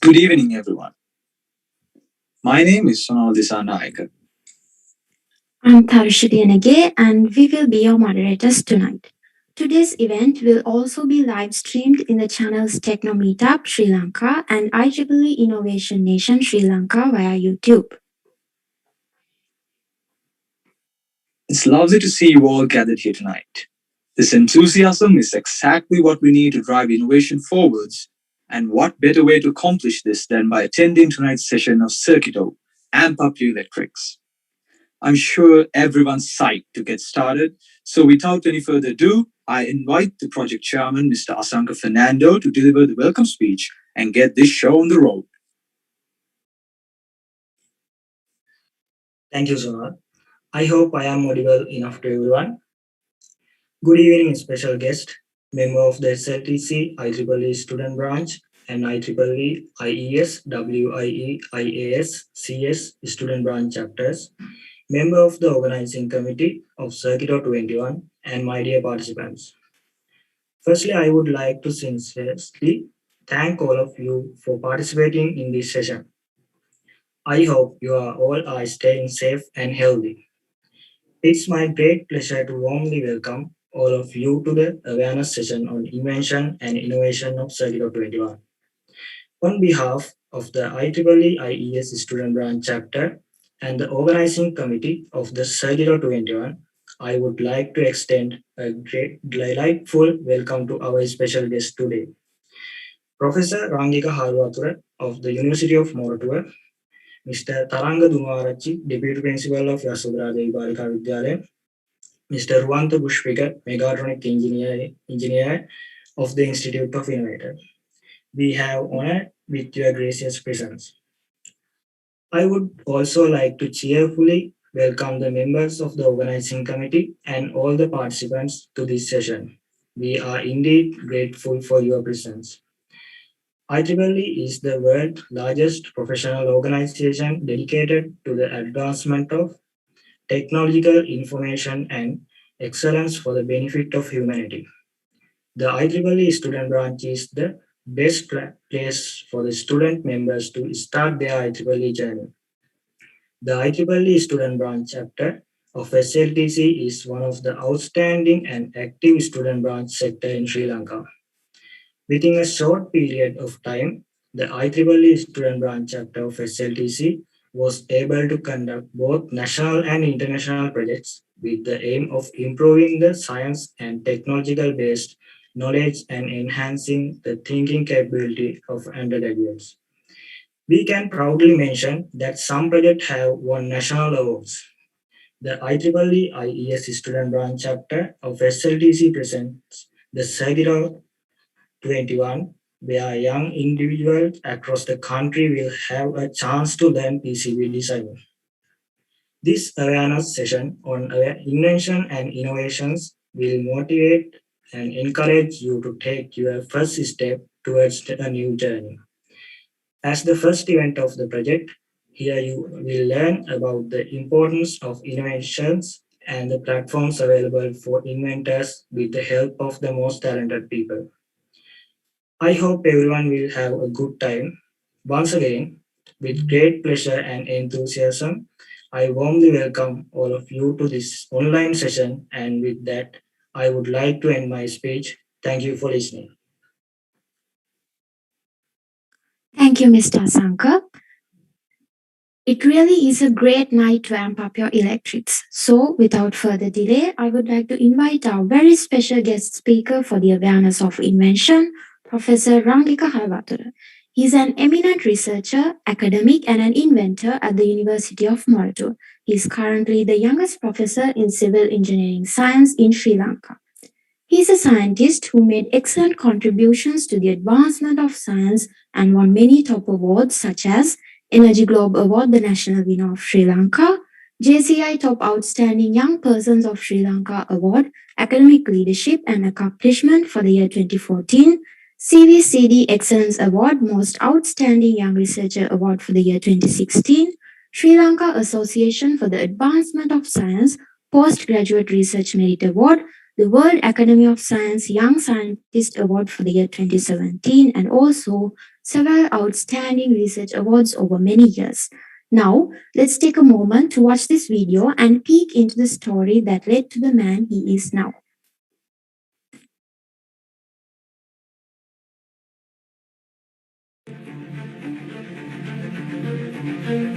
Good evening, everyone. My name is Sonal Disanaika. I'm Tharushri Nage, and we will be your moderators tonight. Today's event will also be live streamed in the channels Techno Meetup Sri Lanka and IEEE Innovation Nation Sri Lanka via YouTube. It's lovely to see you all gathered here tonight. This enthusiasm is exactly what we need to drive innovation forwards, and what better way to accomplish this than by attending tonight's session of CIRCUITO', Amp Up Your Electrics. I'm sure everyone's psyched to get started, so without any further ado, I invite the project chairman, Mr. Asanka Fernando, to deliver the welcome speech and get this show on the road. Thank you, Sonal. I hope I am audible enough to everyone. Good evening, special guest, member of the SLTC IEEE student branch and IEEE IES, WIE IAS, CS student branch chapters, member of the organizing committee of CIRCUITO'21, and my dear participants. Firstly, I would like to sincerely thank all of you for participating in this session. I hope you are all staying safe and healthy. It's my great pleasure to warmly welcome all of you to the awareness session on Invention and Innovation of CIRCUITO'21. On behalf of the IEEE IES Student Branch Chapter and the organizing committee of the CIRCUITO'21, I would like to extend a great delightful welcome to our special guest today, Professor Rangika Halwatura of the University of Moratuwa, Mr. Taranga Dumarachi, Deputy Principal of Yasodhara Devi Balika Vidyalaya, Mr. Ruanta Bushpika, Mechatronic Engineer of the Institute of Innovator. We have honor with your gracious presence. I would also like to cheerfully welcome the members of the organizing committee and all the participants to this session. We are indeed grateful for your presence. IEEE is the world's largest professional organization dedicated to the advancement of technological information and excellence for the benefit of humanity. The IEEE student branch is the best place for the student members to start their IEEE journey. The IEEE student branch chapter of SLTC is one of the outstanding and active student branch sector in Sri Lanka. Within a short period of time, the IEEE student branch chapter of SLTC was able to conduct both national and international projects with the aim of improving the science and technological based knowledge and enhancing the thinking capability of undergraduates. We can proudly mention that some projects have won national awards. The IEEE IES student branch chapter of SLTC presents the Sagiro 21, where young individuals across the country will have a chance to learn PCB design. This awareness session on invention and innovations will motivate and encourage you to take your first step towards a new journey. As the first event of the project, here you will learn about the importance of innovations and the platforms available for inventors with the help of the most talented people. I hope everyone will have a good time. Once again, with great pleasure and enthusiasm, I warmly welcome all of you to this online session. And with that, I would like to end my speech. Thank you for listening. Thank you, Mr. Asanka. It really is a great night to amp up your electrics. So, without further delay, I would like to invite our very special guest speaker for the awareness of invention, Professor Rangika Halwatura. He is an eminent researcher, academic, and an inventor at the University of Moratuwa. He is currently the youngest professor in civil engineering science in Sri Lanka. He is a scientist who made excellent contributions to the advancement of science and won many top awards such as Energy Globe Award, the national winner of Sri Lanka, JCI Top Outstanding Young Persons of Sri Lanka Award, Academic Leadership and Accomplishment for the year 2014, CVCD Excellence Award, Most Outstanding Young Researcher Award for the year 2016, Sri Lanka Association for the Advancement of Science Postgraduate Research Merit Award, the World Academy of Science Young Scientist Award for the year 2017, and also several outstanding research awards over many years. Now, let's take a moment to watch this video and peek into the story that led to the man he is now.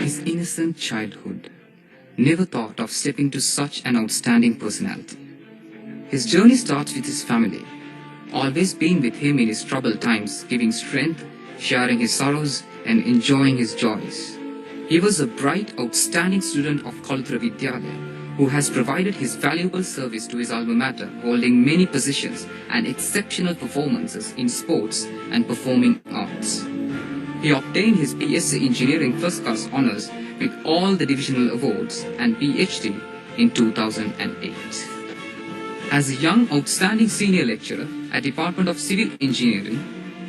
His innocent childhood never thought of stepping to such an outstanding personality. His journey starts with his family, always being with him in his troubled times, giving strength, sharing his sorrows, and enjoying his joys. He was a bright, outstanding student of Halwatura Vidyalaya, who has provided his valuable service to his alma mater, holding many positions and exceptional performances in sports and performing arts. He obtained his BSc Engineering First Class Honours with all the divisional awards and PhD in 2008. As a young, outstanding senior lecturer at Department of Civil Engineering,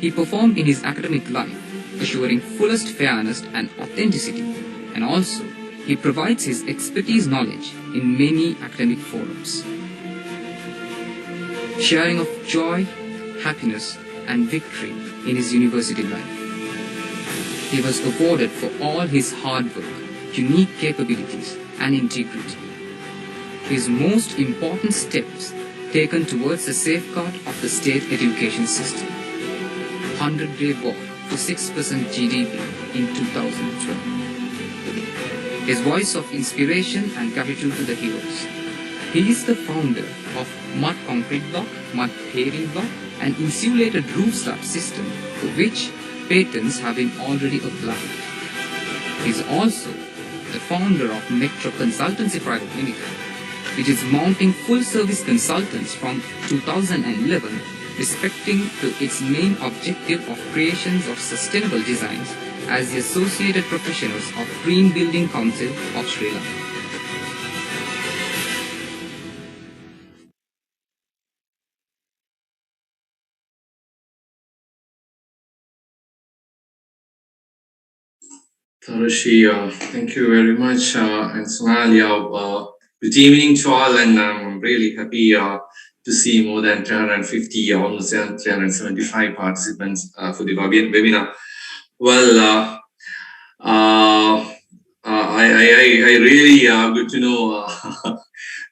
he performed in his academic life, assuring fullest fairness and authenticity, and also he provides his expertise knowledge in many academic forums. Sharing of joy, happiness, and victory in his university life. He was awarded for all his hard work, unique capabilities, and integrity. His most important steps taken towards the safeguard of the state education system. 100-day walk to 6% GDP in 2012. His voice of inspiration and gratitude to the heroes. He is the founder of mud concrete block, mud paving block, and insulated roof slab system, for which patents have been already applied. He is also the founder of Metro Consultancy Private Limited, which is mounting full-service consultants from 2011, respecting to its main objective of creations of sustainable designs as the associated professionals of Green Building Council of Sri Lanka. Tarushi, thank you very much, and Sonalia. Good evening to all, and I'm really happy to see more than 350, almost 375 participants for the webinar. Well, I really good to know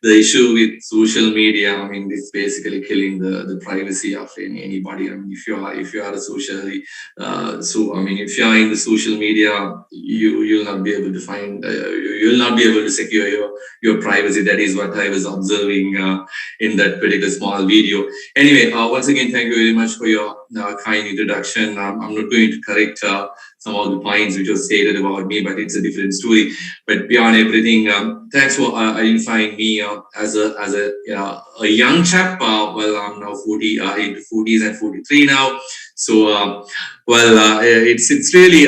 the issue with social media. I mean, it's basically killing the privacy of anybody. I mean, if you are a socially, so I mean, if you are in the social media, you'll not be able to find, you'll not be able to secure your privacy. That is what I was observing in that particular small video. Anyway, once again, thank you very much for your kind introduction. I'm not going to correct some of the points which were stated about me, but it's a different story. But beyond everything, thanks for identifying me as a young chap. Well, I'm now 40, into 40s and 43 now. So, it's really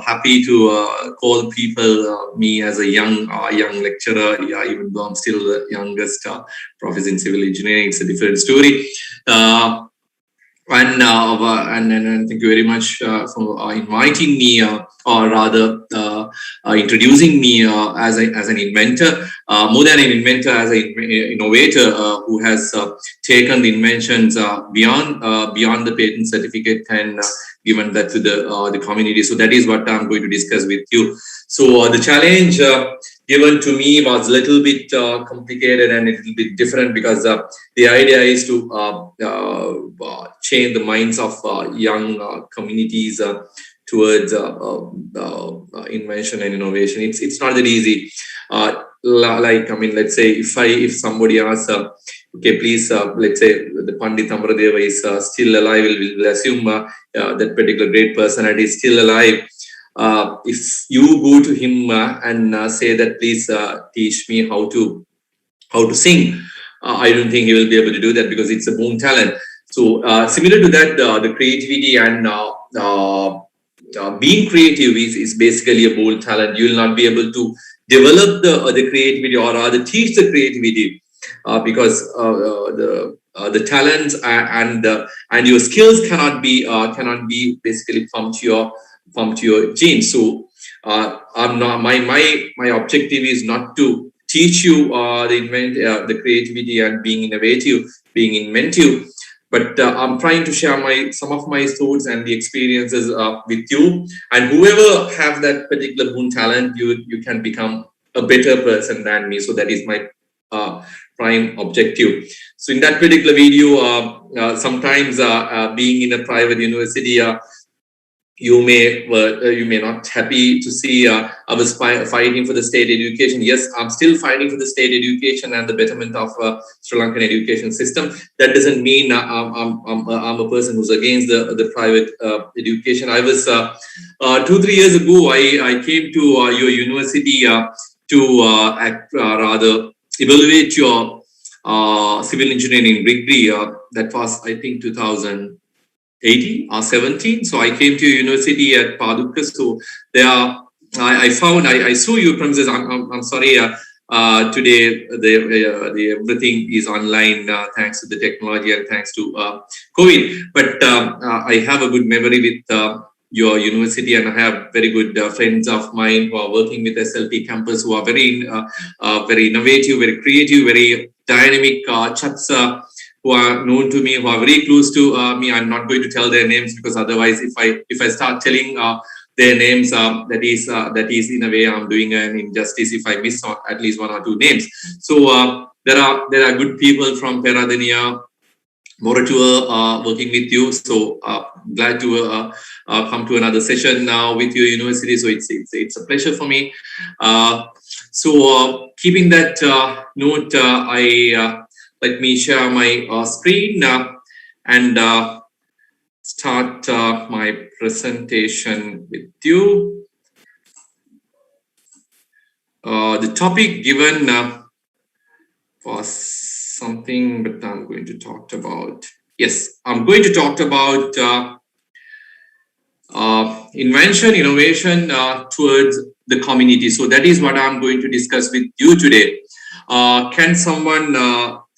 happy to call people me as a young lecturer. Yeah, even though I'm still the youngest professor in civil engineering, it's a different story. And thank you very much for inviting me, or rather introducing me as an inventor, more than an inventor, as an innovator who has taken the inventions beyond the patent certificate and given that to the community. So that is what I'm going to discuss with you. So the challenge given to me was a little bit complicated and a little bit different, because the idea is to change the minds of young communities towards invention and innovation. It's not that easy. Like, I mean, let's say if somebody asks, okay, please, let's say the Pandit Amradeva is still alive, we'll assume that particular great personality is still alive. If you go to him and say that, please teach me how to sing, I don't think he will be able to do that, because it's a born talent. So similar to that, the creativity and being creative is basically a bold talent. You will not be able to develop the creativity, or rather teach the creativity, because the talents and your skills cannot be basically pumped to your genes. So I'm not, my objective is not to teach you the creativity and being innovative, being inventive. But I'm trying to share some of my thoughts and the experiences with you. And whoever have that particular boon talent, you can become a better person than me. So that is my prime objective. So in that particular video, sometimes being in a private university, you may not happy to see I was fighting for the state education. Yes, I'm still fighting for the state education and the betterment of Sri Lankan education system. That doesn't mean I'm a person who's against the private education. I was 2-3 years ago, I came to your university to rather evaluate your civil engineering degree. That was, I think, 2018 or 17. So I came to university at Paduka. So there, I saw your premises. I'm sorry. Today, the everything is online thanks to the technology and thanks to COVID. But I have a good memory with your university, and I have very good friends of mine who are working with SLT campus, who are very innovative, very creative, very dynamic chaps. Who are known to me, who are very close to me. I'm not going to tell their names, because otherwise, if I start telling their names, that is in a way I'm doing an injustice if I miss at least 1 or 2 names. So there are good people from Peradeniya, Moratua working with you. So glad to come to another session now with your university. So it's a pleasure for me. So keeping that note, let me share my screen and start my presentation with you. The topic given was something, but I'm going to talk about. Yes, I'm going to talk about invention, innovation towards the community. So that is what I'm going to discuss with you today. Can someone,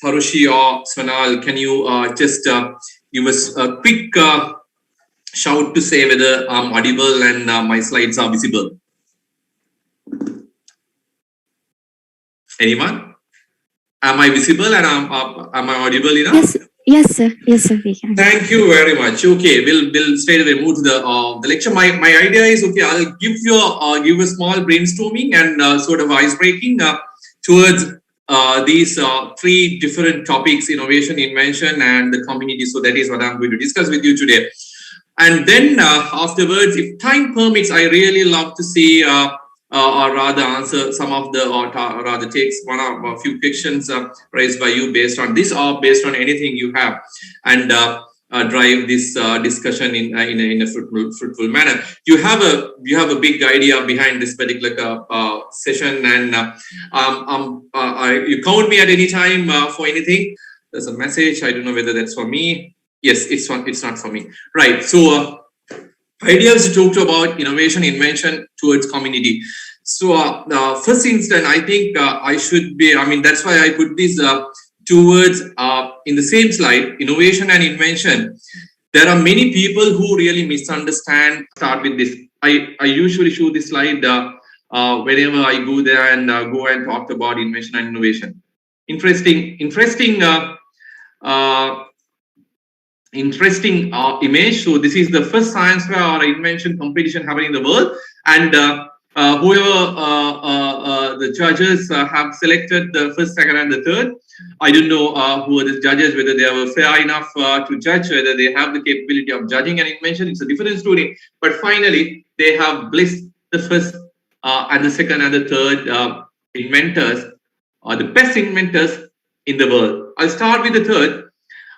Tharushi or Swanal, can you just give us a quick shout to say whether I'm audible and my slides are visible? Anyone? Am I visible and am I audible enough? Yes, sir. Yes, sir. We can. Thank you very much. Okay, we'll straight away move to the lecture. My idea is, okay, I'll give a small brainstorming and sort of ice breaking towards these 3 different topics: innovation, invention, and the community. So that is what I'm going to discuss with you today. And then afterwards, if time permits, I really love to see or rather answer some of the, or rather takes one or a few questions raised by you based on this or based on anything you have, and drive this discussion in a fruitful manner. You have a big idea behind this particular session, and you count me at any time for anything. There's a message. I don't know whether that's for me. Yes, it's not for me. Right. So idea is to talk about innovation, invention towards community. So first instance, I think I should be, that's why I put these 2 words in the same slide: innovation and invention. There are many people who really misunderstand. Start with this. I usually show this slide whenever I go there and go and talk about invention and innovation. Interesting image. So this is the first science fair or invention competition happening in the world, and whoever the judges have selected the first, second, and the third. I don't know who are the judges, whether they were fair enough to judge, whether they have the capability of judging an invention. It's a different story. But finally, they have blessed the first and the second and the third inventors, or the best inventors in the world. I'll start with the third.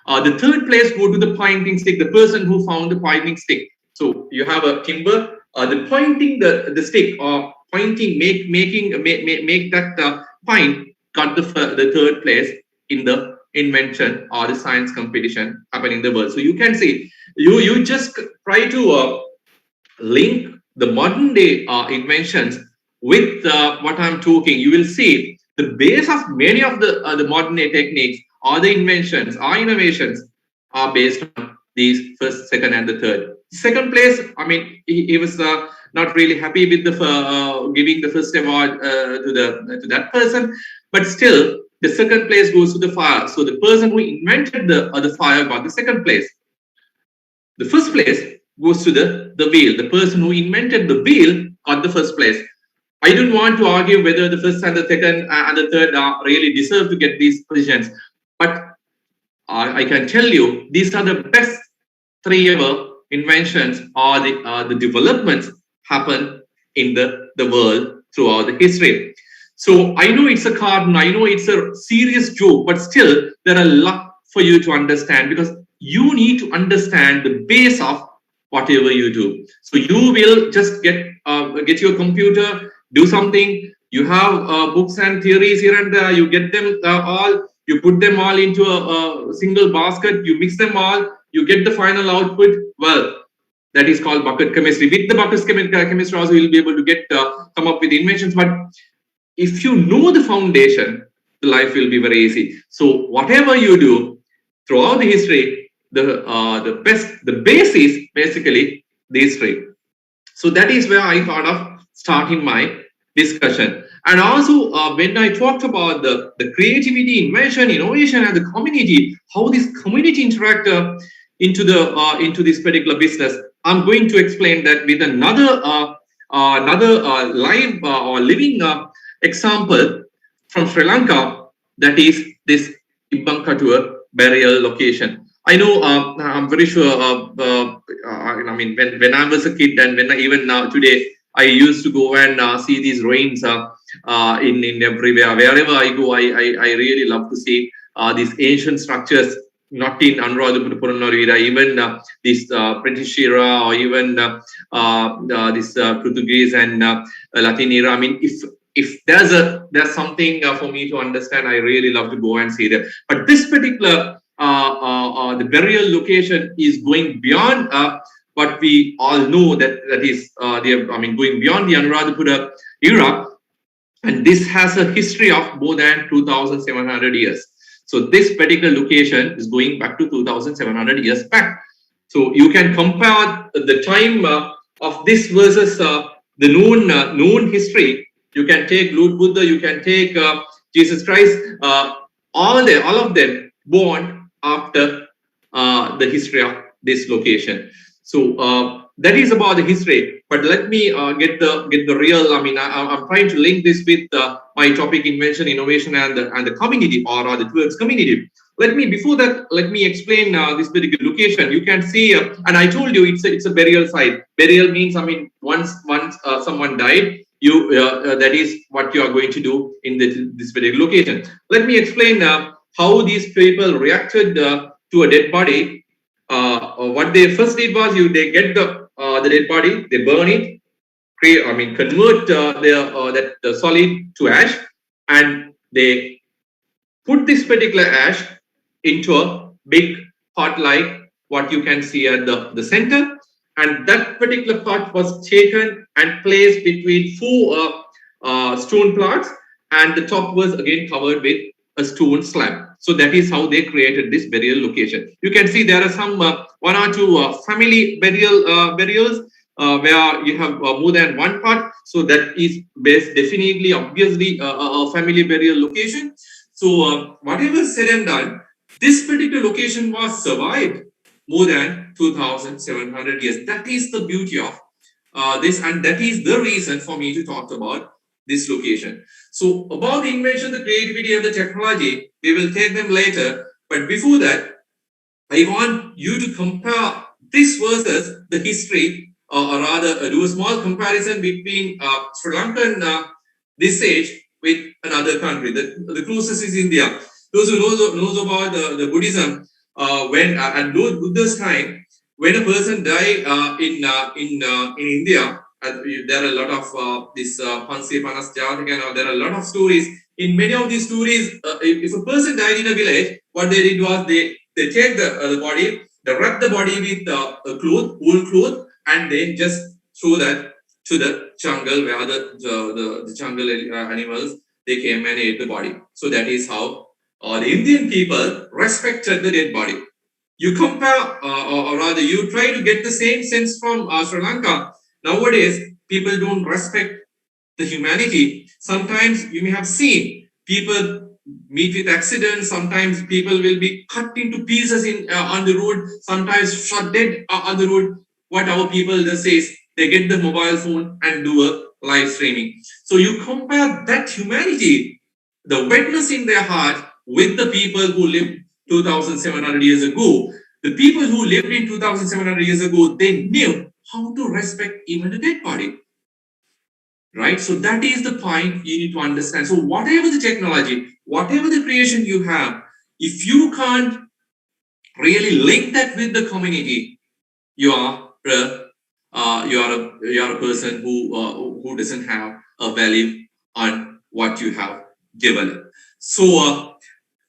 The third place go to the pointing stick, the person who found the pointing stick. So you have a timber, the pointing the stick, or pointing, make that point, got the third place in the invention or the science competition happening in the world. So you can see, you just try to link the modern day inventions with what I'm talking. You will see the base of many of the modern day techniques or the inventions or innovations are based on these first, second, and the third. Second place, he was not really happy with the giving the first award to that person, but still the second place goes to the fire. So the person who invented the fire got the second place. The first place goes to the wheel. The person who invented the wheel got the first place. I don't want to argue whether the first and the second and the third really deserve to get these positions, but I can tell you these are the best three ever inventions or the developments happen in the world throughout the history. So I know it's a cartoon, I know it's a serious joke, but still there are a lot for you to understand, because you need to understand the base of whatever you do. So you will just get your computer, do something. You have books and theories here and there. You get them all. You put them all into a single basket. You mix them all. You get the final output. Well, that is called bucket chemistry. With the bucket chemistry, also you'll be able to get come up with inventions. But if you know the foundation, the life will be very easy. So whatever you do throughout the history, the base is basically the history. So that is where I thought of starting my discussion. And also, when I talked about the creativity, invention, innovation, and the community, how this community interact into this particular business, I'm going to explain that with another live or living example from Sri Lanka. That is this Halwatura burial location. I know, I'm very sure, I mean, when I was a kid, and even now today, I used to go and see these ruins in everywhere. Wherever I go, I really love to see these ancient structures, not in Anuradhapura, even this British era, or even this Portuguese and Latin era. I mean, if there's something for me to understand, I really love to go and see them. But this particular the burial location is going beyond what we all know, that is going beyond the Anuradhapura era, and this has a history of more than 2,700 years. So this particular location is going back to 2,700 years back. So you can compare the time of this versus the known history. You can take Lord Buddha, you can take Jesus Christ, all of them born after the history of this location. So that is about the history. But let me get the real. I mean, I'm trying to link this with my topic: invention, innovation, and the community, or the towards community. Before that, let me explain this particular location. You can see, and I told you it's a burial site. Burial means, I mean, once someone died, you that is what you are going to do in this particular location. Let me explain how these people reacted to a dead body. What they first did was they get the dead body, they burn it, convert that solid to ash, and they put this particular ash into a big pot like what you can see at the center, and that particular pot was taken and placed between four stone plots, and the top was again covered with a stone slab. So that is how they created this burial location. You can see there are some one or two family burials where you have more than one part. So that is definitely, obviously, a family burial location. So whatever said and done, this particular location was survived more than 2,700 years. That is the beauty of this, and that is the reason for me to talk about this location. So about the invention, the creativity, and the technology, we will take them later. But before that, I want you to compare this versus the history, or rather do a small comparison between Sri Lanka and this age with another country. The closest is India. Those who knows about the Buddhism, when at Lord Buddha's time, when a person died in India, there are a lot of this Pansi Panas Jataka, there are a lot of stories. In many of these stories, if a person died in a village, what they did was they take the body, they wrap the body with a cloth, wool cloth, and they just throw that to the jungle where the jungle animals, they came and ate the body. So that is how the Indian people respected the dead body. You compare, or rather, you try to get the same sense from Sri Lanka. Nowadays, people don't respect the humanity. Sometimes you may have seen people meet with accidents. Sometimes people will be cut into pieces in on the road. Sometimes shot dead on the road. What our people just says, they get the mobile phone and do a live streaming. So you compare that humanity, the wetness in their heart, with the people who lived 2,700 years ago. The people who lived in 2,700 years ago, they knew how to respect even a dead body, right? So that is the point you need to understand. So whatever the technology, whatever the creation you have, if you can't really link that with the community, you are a person who doesn't have a value on what you have given. So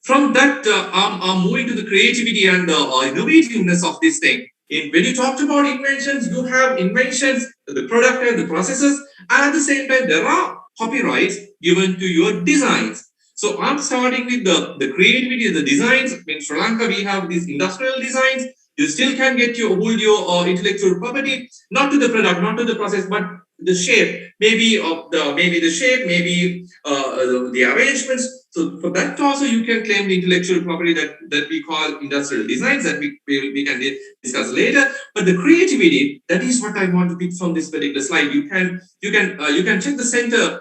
from that, I'm moving to the creativity and the innovativeness of this thing. When you talked about inventions, you have inventions, the product and the processes, and at the same time, there are copyrights given to your designs. So I'm starting with the creativity, the designs. In Sri Lanka, we have these industrial designs. You still can get your hold your intellectual property, not to the product, not to the process, but the shape, maybe the shape, maybe the arrangements. So for that also you can claim the intellectual property that we call industrial designs that we can discuss later. But the creativity, that is what I want to pick from this particular slide. You can check the center,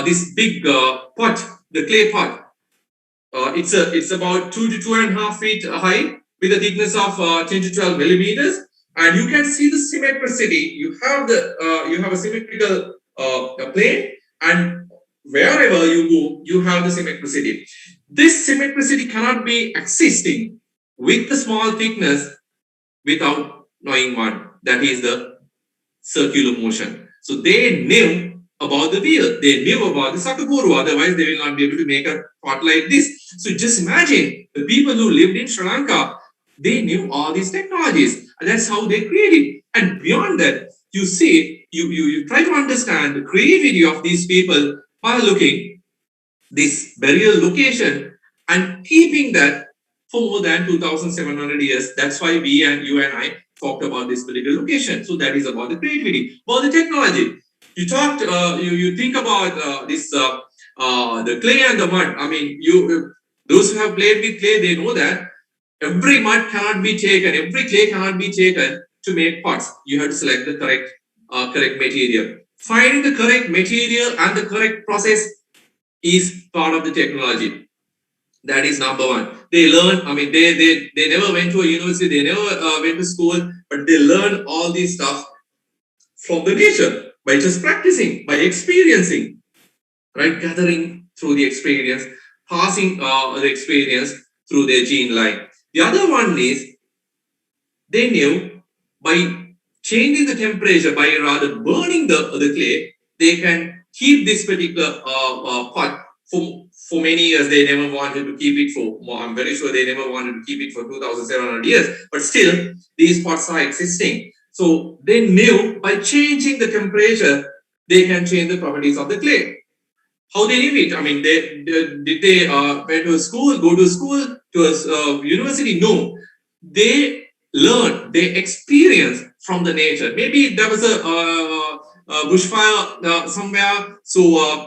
this big pot, the clay pot. It's about 2 to 2.5 feet high with a thickness of 10 to 12 millimeters, and you can see the symmetricity. You have a symmetrical plane, and wherever you go, you have the symmetricity. This symmetricity cannot be existing with the small thickness without knowing one. That is the circular motion. So they knew about the wheel, they knew about the Sakapuru, otherwise they will not be able to make a pot like this. So just imagine the people who lived in Sri Lanka, they knew all these technologies, and that's how they created. And beyond that, you see, you try to understand the creativity of these people by looking this burial location and keeping that for more than 2,700 years. That's why we and you and I talked about this particular location. So that is about the creativity. About the technology, you think about the clay and the mud. I mean, those who have played with clay, they know that every mud cannot be taken, every clay cannot be taken to make pots. You have to select the correct material. Finding the correct material and the correct process is part of the technology. That is number one. They learn. I mean, they never went to a university. They never went to school, but they learn all these stuff from the nature by just practicing, by experiencing, right? Gathering through the experience, passing the experience through their gene line. The other one is they knew by changing the temperature, by rather burning the clay, they can keep this particular pot for many years. They never wanted to keep it for, I'm very sure they never wanted to keep it for 2,700 years, but still these pots are existing. So they knew by changing the temperature, they can change the properties of the clay. How they knew it? I mean, did they went to a school, go to school, to a university? No, they learn, they experience from the nature. Maybe there was a bushfire somewhere, so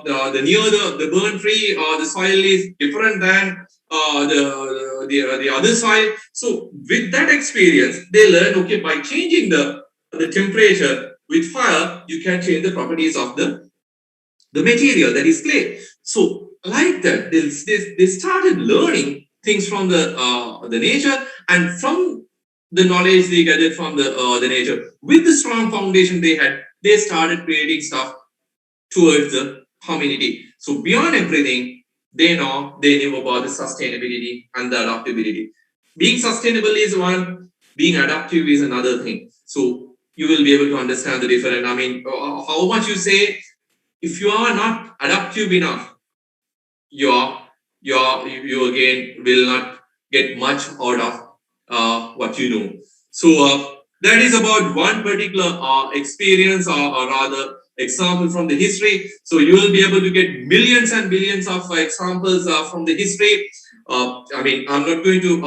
the near the burn tree, the soil is different than the other soil. So with that experience, they learn, okay, by changing the temperature with fire, you can change the properties of the material, that is clay. So like that, they started learning things from the nature, and from the knowledge they gathered from the nature, with the strong foundation they had, they started creating stuff towards the community. So beyond everything, they knew about the sustainability and the adaptability. Being sustainable is one, being adaptive is another thing. So you will be able to understand the difference. I mean, how much you say, if you are not adaptive enough, you're you again will not get much out of what you know. So that is about one particular experience, or rather example from the history. So you will be able to get millions and billions of examples from the history. I mean, I'm not going to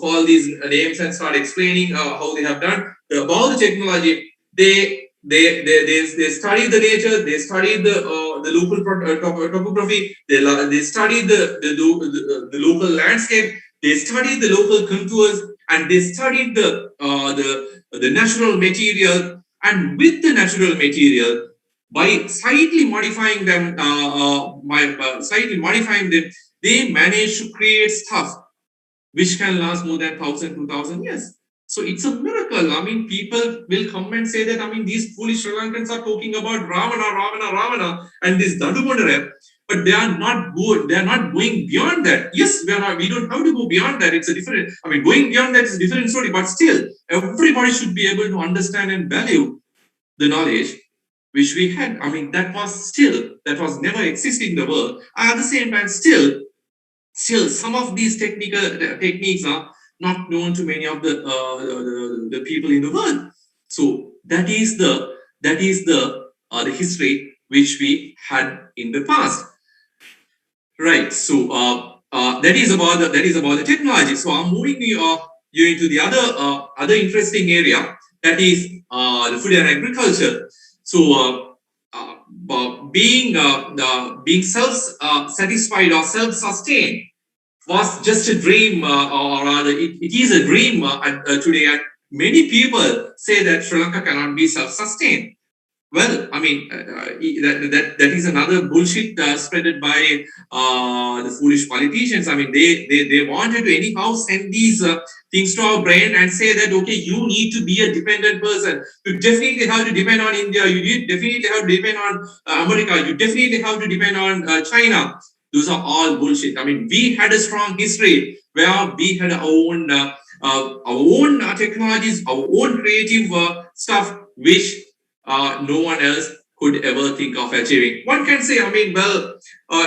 call these names and start explaining how they have done about the technology. They they study the nature, they study the local topography, they study the local landscape, they study the local contours, and they study the natural material. And with the natural material, by slightly modifying them, slightly modifying them, they manage to create stuff which can last more than 1,000, 2,000 years. So it's a miracle. I mean, people will come and say that, I mean, these foolish Sri Lankans are talking about Ravana, and this Dadumundare, but they are not good. They are not going beyond that. Yes, we don't have to go beyond that. It's a different, I mean, going beyond that is a different story, but still, everybody should be able to understand and value the knowledge which we had. I mean, that was never existing in the world. At the same time, still some of these techniques are not known to many of the people in the world. So that is the history which we had in the past, right? So that is about the technology. So I'm moving you into the other interesting area, that is the food and agriculture. So being self satisfied or self sustained was just a dream, or rather, it is a dream today. And many people say that Sri Lanka cannot be self-sustained. Well, I mean, that is another bullshit spreaded by the foolish politicians. I mean, they wanted to anyhow send these things to our brain and say that, okay, you need to be a dependent person. You definitely have to depend on India. You definitely have to depend on America. You definitely have to depend on China. Those are all bullshit. I mean, we had a strong history where we had our own technologies, our own creative stuff, which no one else could ever think of achieving. One can say, I mean, well,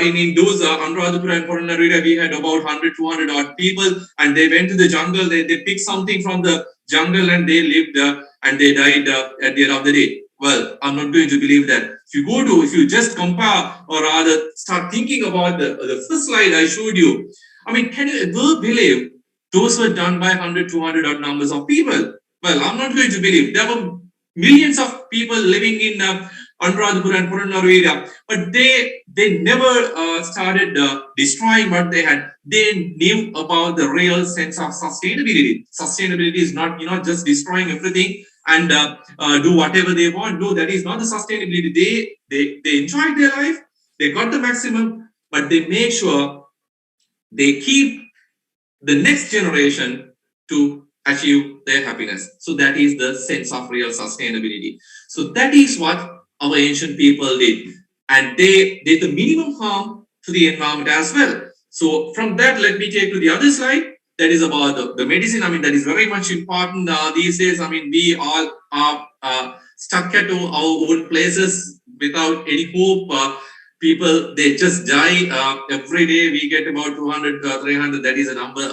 in those Anuradhapura and Porunarira, we had about 100, 200 odd people, and they went to the jungle. They picked something from the jungle, and they lived and they died at the end of the day. Well, I'm not going to believe that. If you just compare, or rather start thinking about the first slide I showed you, I mean, can you ever believe those were done by 100, 200 odd numbers of people? Well, I'm not going to believe. There were millions of people living in Anuradhapura and Puranaru area, but they never started destroying what they had. They knew about the real sense of sustainability. Sustainability is not just destroying everything and do whatever they want. No, that is not the sustainability. They enjoyed their life. They got the maximum, but they make sure they keep the next generation to achieve their happiness. So that is the sense of real sustainability. So that is what our ancient people did. And they did the minimum harm to the environment as well. So from that, let me take to the other slide. That is about the medicine. I mean, that is very much important these days. I mean, we all are stuck at our own places without any hope. People, they just die every day. We get about 200, 300. That is a number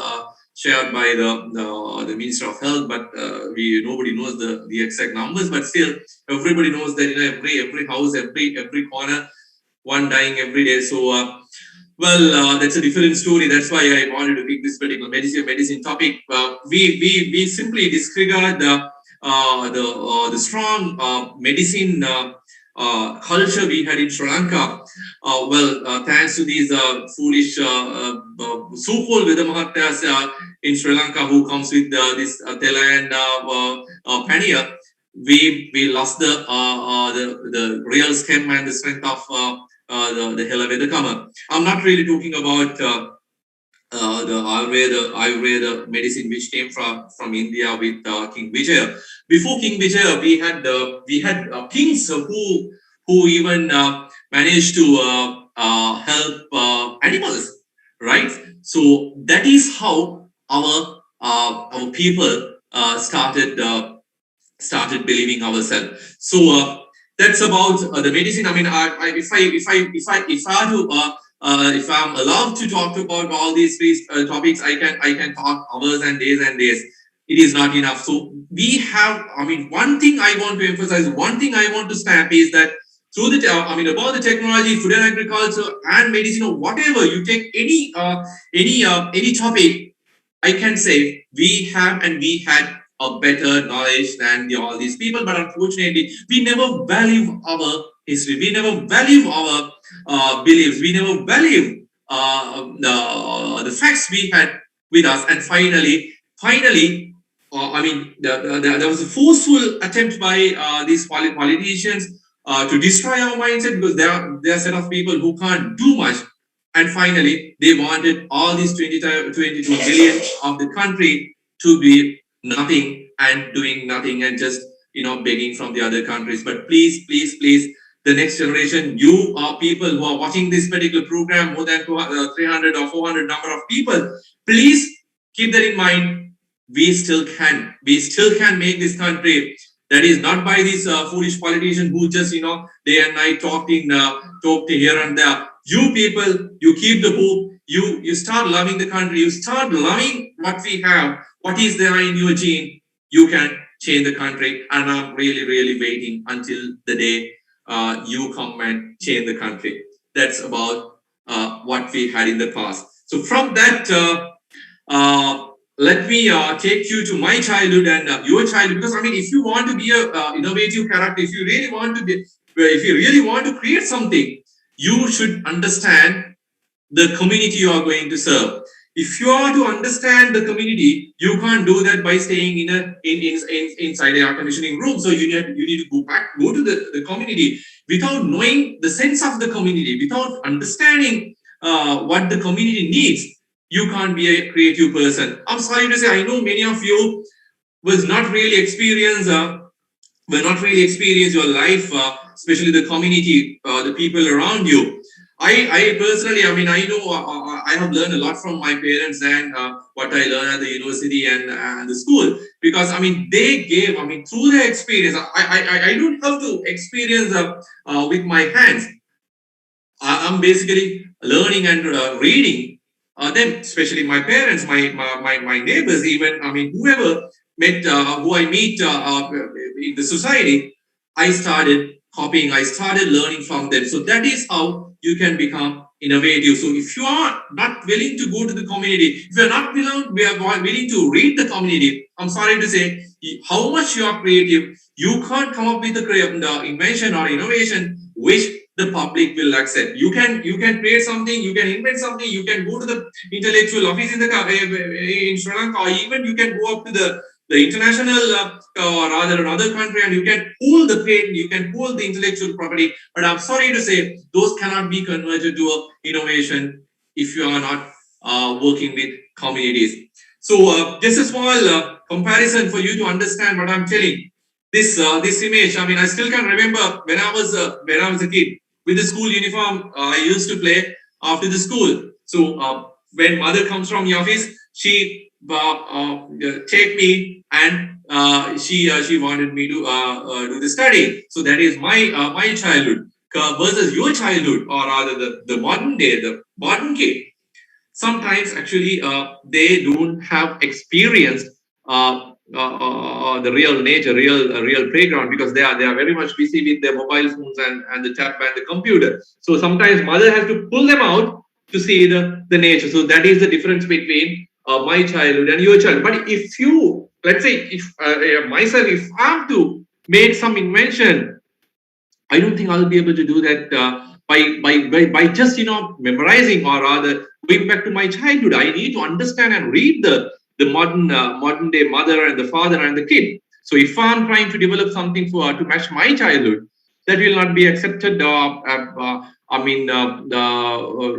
shared by the Minister of Health, but nobody knows the exact numbers. But still, everybody knows that every house, every corner, one dying every day. So that's a different story. That's why I wanted to pick this particular medicine topic. We simply disregard the strong medicine culture we had in Sri Lanka. Thanks to these foolish so-called Veda Mahatyas in Sri Lanka, who comes with this Tela and Pania, we lost the real stem and the strength of the Hela Vedakama. I'm not really talking about the Ayurveda medicine which came from India with King Vijaya. Before King Vijaya, we had kings who even managed to help animals, right? So that is how our people started believing ourselves. So that's about the medicine. I mean, if I'm allowed to talk about all these three topics, I can talk hours and days and days. It is not enough. So we have. I mean, one thing I want to emphasize, one thing I want to stamp is that through about the technology, food and agriculture, and medicine, or whatever you take any topic, I can say we have and we had a better knowledge than all these people. But unfortunately, we never value our history. We never value our beliefs. We never value the facts we had with us. And finally, there was a forceful attempt by these politicians to destroy our mindset, because there are a set of people who can't do much. And finally, they wanted all these 22 billion of the country to be nothing and doing nothing and just begging from the other countries. But please, please, please, the next generation, you are people who are watching this particular program, more than 300 or 400 number of people. Please keep that in mind. We still can make this country. That is not by these foolish politicians who just day and night talk here and there. You people, you keep the hope. You start loving the country. You start loving what we have, what is there in your gene. You can change the country. And I'm really, really waiting until the day you come and change the country. That's about what we had in the past. So from that, let me take you to my childhood and your childhood, because if you want to be a innovative character, if you really want to create something, you should understand the community you are going to serve. If you are to understand the community, you can't do that by staying inside the air conditioning room. So you need to go to the community without knowing the sense of the community, without understanding what the community needs. You can't be a creative person. I'm sorry to say, I know many of you was not really experience your life, especially the community, the people around you. I personally, I know I have learned a lot from my parents and what I learned at the university and the school, because they gave, through their experience. I don't have to experience with my hands. I'm basically learning and reading them, especially my parents, my neighbors, even whoever who I meet in the society. I started copying, I started learning from them. So that is how you can become innovative. So if you are not willing to go to the community, if you are not willing to read the community, I'm sorry to say, how much you are creative, you can't come up with the invention or innovation which the public will accept. You can create something, you can invent something, you can go to the intellectual office in Sri Lanka, or even you can go up to the international or rather another country, and you can pull the patent, you can pull the intellectual property. But I'm sorry to say, those cannot be converted to a innovation if you are not working with communities. So just a small comparison for you to understand what I'm telling. This image, I still can remember when I was a kid, with the school uniform. I used to play after the school. So when mother comes from the office, she take me, and she wanted me to do the study. So that is my childhood versus your childhood, or rather the modern day, the modern kid. Sometimes actually they don't have experienced the real nature, real playground, because they are very much busy with their mobile phones and the tab and the computer. So sometimes mother has to pull them out to see the nature. So that is the difference between my childhood and your childhood. But if you, let's say, if myself, if I have to make some invention, I don't think I'll be able to do that by just memorizing, or rather going back to my childhood. I need to understand and read the modern day mother and the father and the kid. So if I'm trying to develop something to match my childhood, that will not be accepted.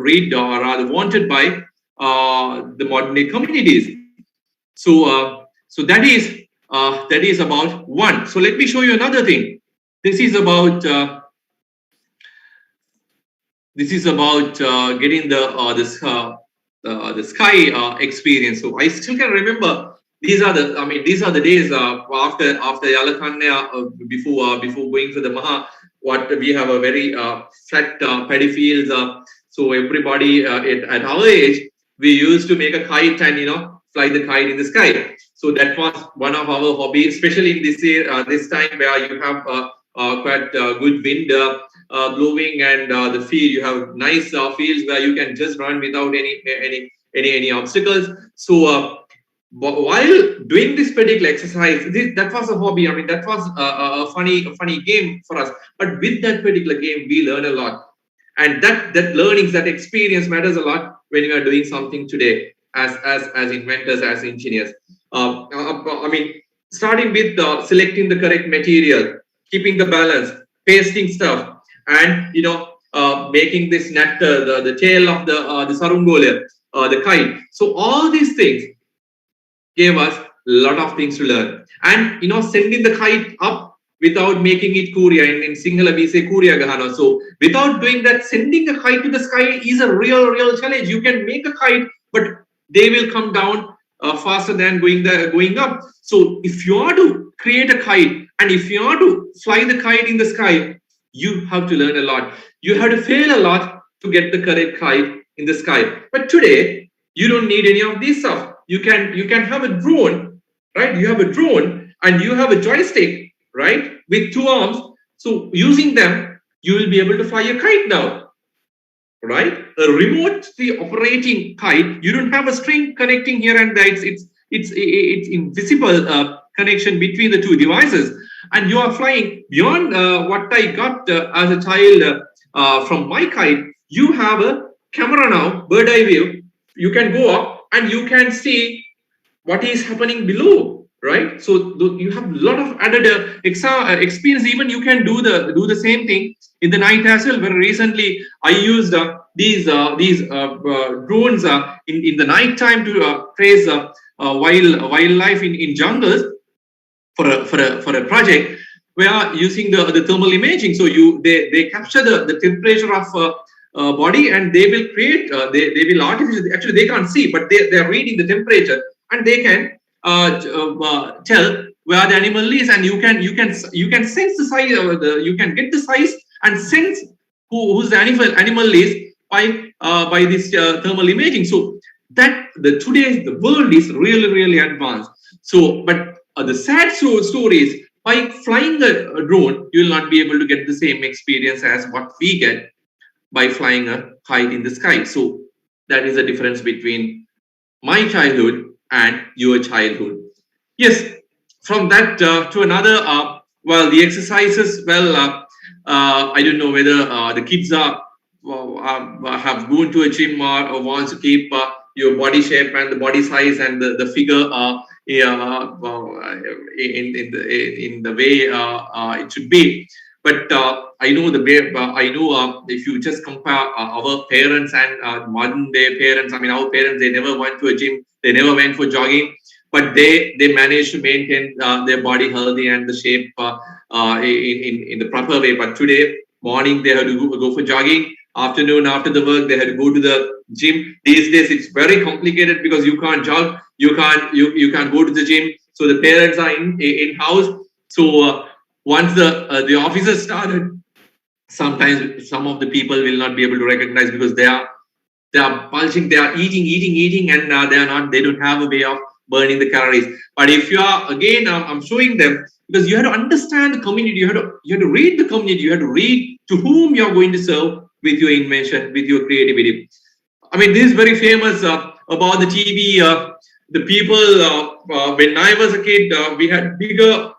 Read, or rather wanted by the modern day communities. So that is about one. So let me show you another thing. This is about getting the sky experience. So I still can remember, these are the days after Yalakanya, before going to the Maha. What we have a very flat paddy fields. So everybody at our age, we used to make a kite and fly the kite in the sky. So that was one of our hobbies, especially in this year, this time where you have quite good wind blowing, and the field, you have nice fields where you can just run without any obstacles. So while doing this particular exercise, that was a hobby. I mean, that was a funny game for us. But with that particular game, we learn a lot, and that learnings, that experience matters a lot when you are doing something today as inventors, as engineers. I mean, starting with selecting the correct material, keeping the balance, pasting stuff, and making this nectar, the tail of the sarungola, the kite. So all these things gave us a lot of things to learn. And sending the kite up without making it Korea. In Sinhala we say Korea Gahana. So without doing that, sending a kite to the sky is a real challenge. You can make a kite, but they will come down faster than going up. So if you are to create a kite and if you are to fly the kite in the sky, you have to learn a lot. You have to fail a lot to get the correct kite in the sky. But today, you don't need any of this stuff. You can have a drone, right? You have a drone and you have a joystick, right, with two arms. So using them, you will be able to fly a kite now, right? A remotely operating kite. You don't have a string connecting here and there. It's invisible connection between the two devices, and you are flying beyond what I got as a child from my kite. You have a camera now, bird eye view. You can go up and you can see what is happening below, right? So you have a lot of added experience. Even you can do the same thing in the night as well. Very recently I used these drones in the night time to trace wildlife in jungles for a project. We are using the thermal imaging. So they capture the temperature of body, and they will create they will artificially, actually they can't see, but they are reading the temperature, and they can tell where the animal is, and you can sense the size, you can get the size and sense who's the animal is by this thermal imaging. So that today's the world is really advanced. So but the sad story is, by flying a drone, you will not be able to get the same experience as what we get by flying a kite in the sky. So that is the difference between my childhood and your childhood. Yes, from that to another, well, the exercises, well, I don't know whether the kids have gone to a gym or wants to keep your body shape and the body size and the figure in the way it should be. But I know the way, I know if you just compare our parents and modern day parents, I mean, our parents, they never went to a gym, they never went for jogging, but they managed to maintain their body healthy and the shape in the proper way. But today morning they have to go for jogging, afternoon after the work they had to go to the gym. These days it's very complicated because you can't jog, you can't go to the gym. So the parents are in house. So once the offices started, sometimes some of the people will not be able to recognize because they are bulging, they are eating, and they don't have a way of burning the calories. But if you are, again, I'm showing them, because you have to understand the community, you have to read the community, you have to read to whom you're going to serve with your invention, with your creativity. I mean, this is very famous about the TV. The people, when I was a kid, we had bigger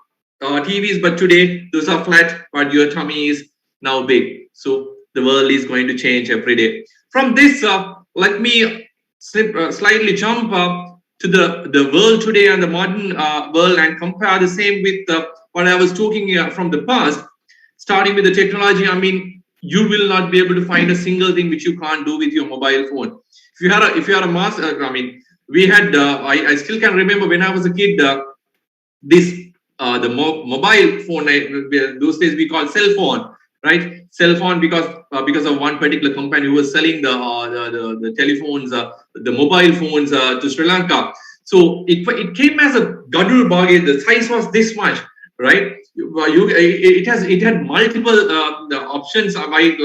TVs, but today those are flat, but your tummy is now big. So the world is going to change every day. From this, let me slightly jump to the world today and the modern world, and compare the same with what I was talking from the past. Starting with the technology, I mean, you will not be able to find a single thing which you can't do with your mobile phone. If you are a master, I mean, we had I still can remember when I was a kid, this the mobile phone, those days we call cell phone, right? Cell phone, because of one particular company who was selling the telephones, the mobile phones to Sri Lanka. So it came as a gadul baggage. The size was this much, right? It had multiple options. Like,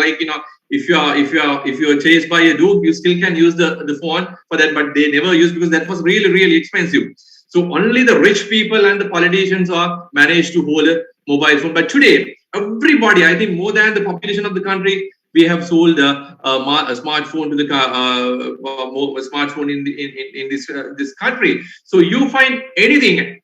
if you are chased by a dog, you still can use the phone for that, but they never used, because that was really expensive. So only the rich people and the politicians are managed to hold a mobile phone. But today, everybody, I think more than the population of the country, we have sold a smartphone to the a smartphone in this country. So you find anything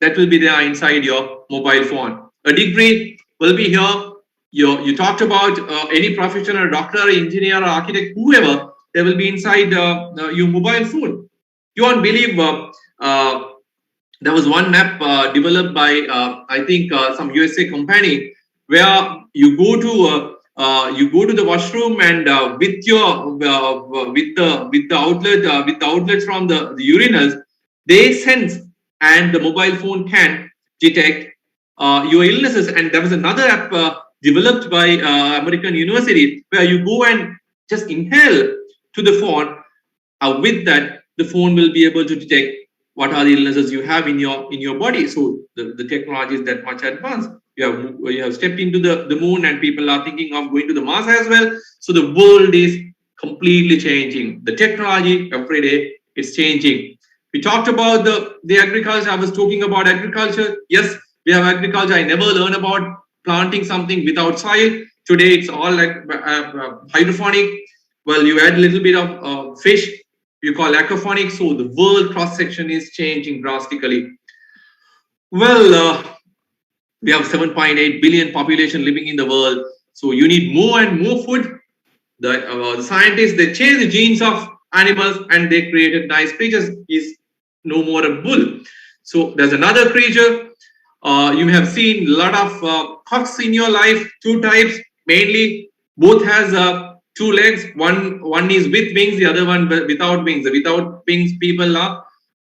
that will be there inside your mobile phone. A degree will be here. You talked about any professional, doctor, engineer, or architect, whoever, they will be inside your mobile phone. You won't believe there was one app developed by I think some USA company where you go to the washroom and with your with the outlet with the outlets from the urinals, they sense and the mobile phone can detect your illnesses. And there was another app developed by American University where you go and just inhale to the phone. With that, the phone will be able to detect what are the illnesses you have in your body. So the technology is that much advanced. You have stepped into the moon, and people are thinking of going to the Mars as well. So the world is completely changing. The technology every day is changing. We talked about the agriculture. I was talking about agriculture. Yes, we have agriculture. I never learned about planting something without soil. Today it's all like hydroponic. Well, you add a little bit of fish, you call aquaponics. So the world cross section is changing drastically. Well, we have 7.8 billion population living in the world. So you need more and more food. The scientists, they change the genes of animals and they created nice creatures. Is no more a bull. So there's another creature. You have seen a lot of cocks in your life, two types mainly. Both has two legs. One is with wings, the other one without wings. The without wings people are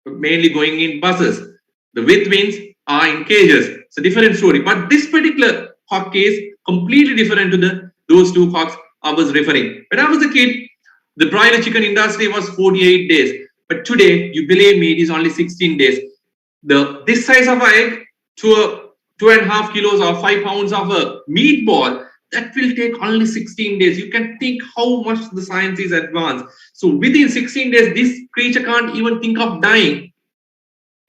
mainly going in buses. The with wings are in cages. It's a different story. But this particular cock is completely different to those two cocks I was referring. When I was a kid, the broiler chicken industry was 48 days. But today, you believe me, it is only 16 days. This size of egg to a 2.5 kilos or 5 pounds of a meatball, that will take only 16 days. You can think how much the science is advanced. So within 16 days, this creature can't even think of dying.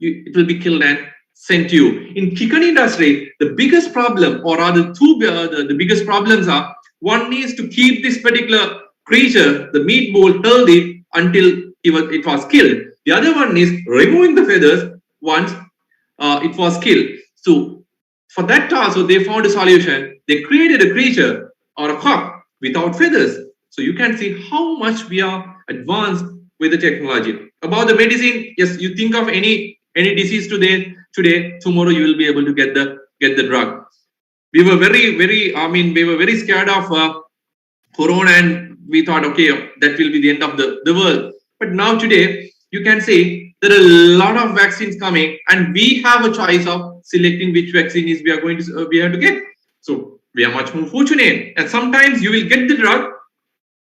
It will be killed and sent to you. In chicken industry, the biggest problem, or rather the biggest problems are, one is to keep this particular creature, the meat bowl, healthy until it was killed. The other one is removing the feathers once it was killed. So for that task, so they found a solution. They created a creature or a cock without feathers. So you can see how much we are advanced with the technology. About the medicine, yes, you think of any disease today, tomorrow you will be able to get the drug. We were very scared of corona, and we thought, okay, that will be the end of the world. But now today, you can say there are a lot of vaccines coming, and we have a choice of selecting which vaccine is we have to get. So we are much more fortunate. And sometimes you will get the drug,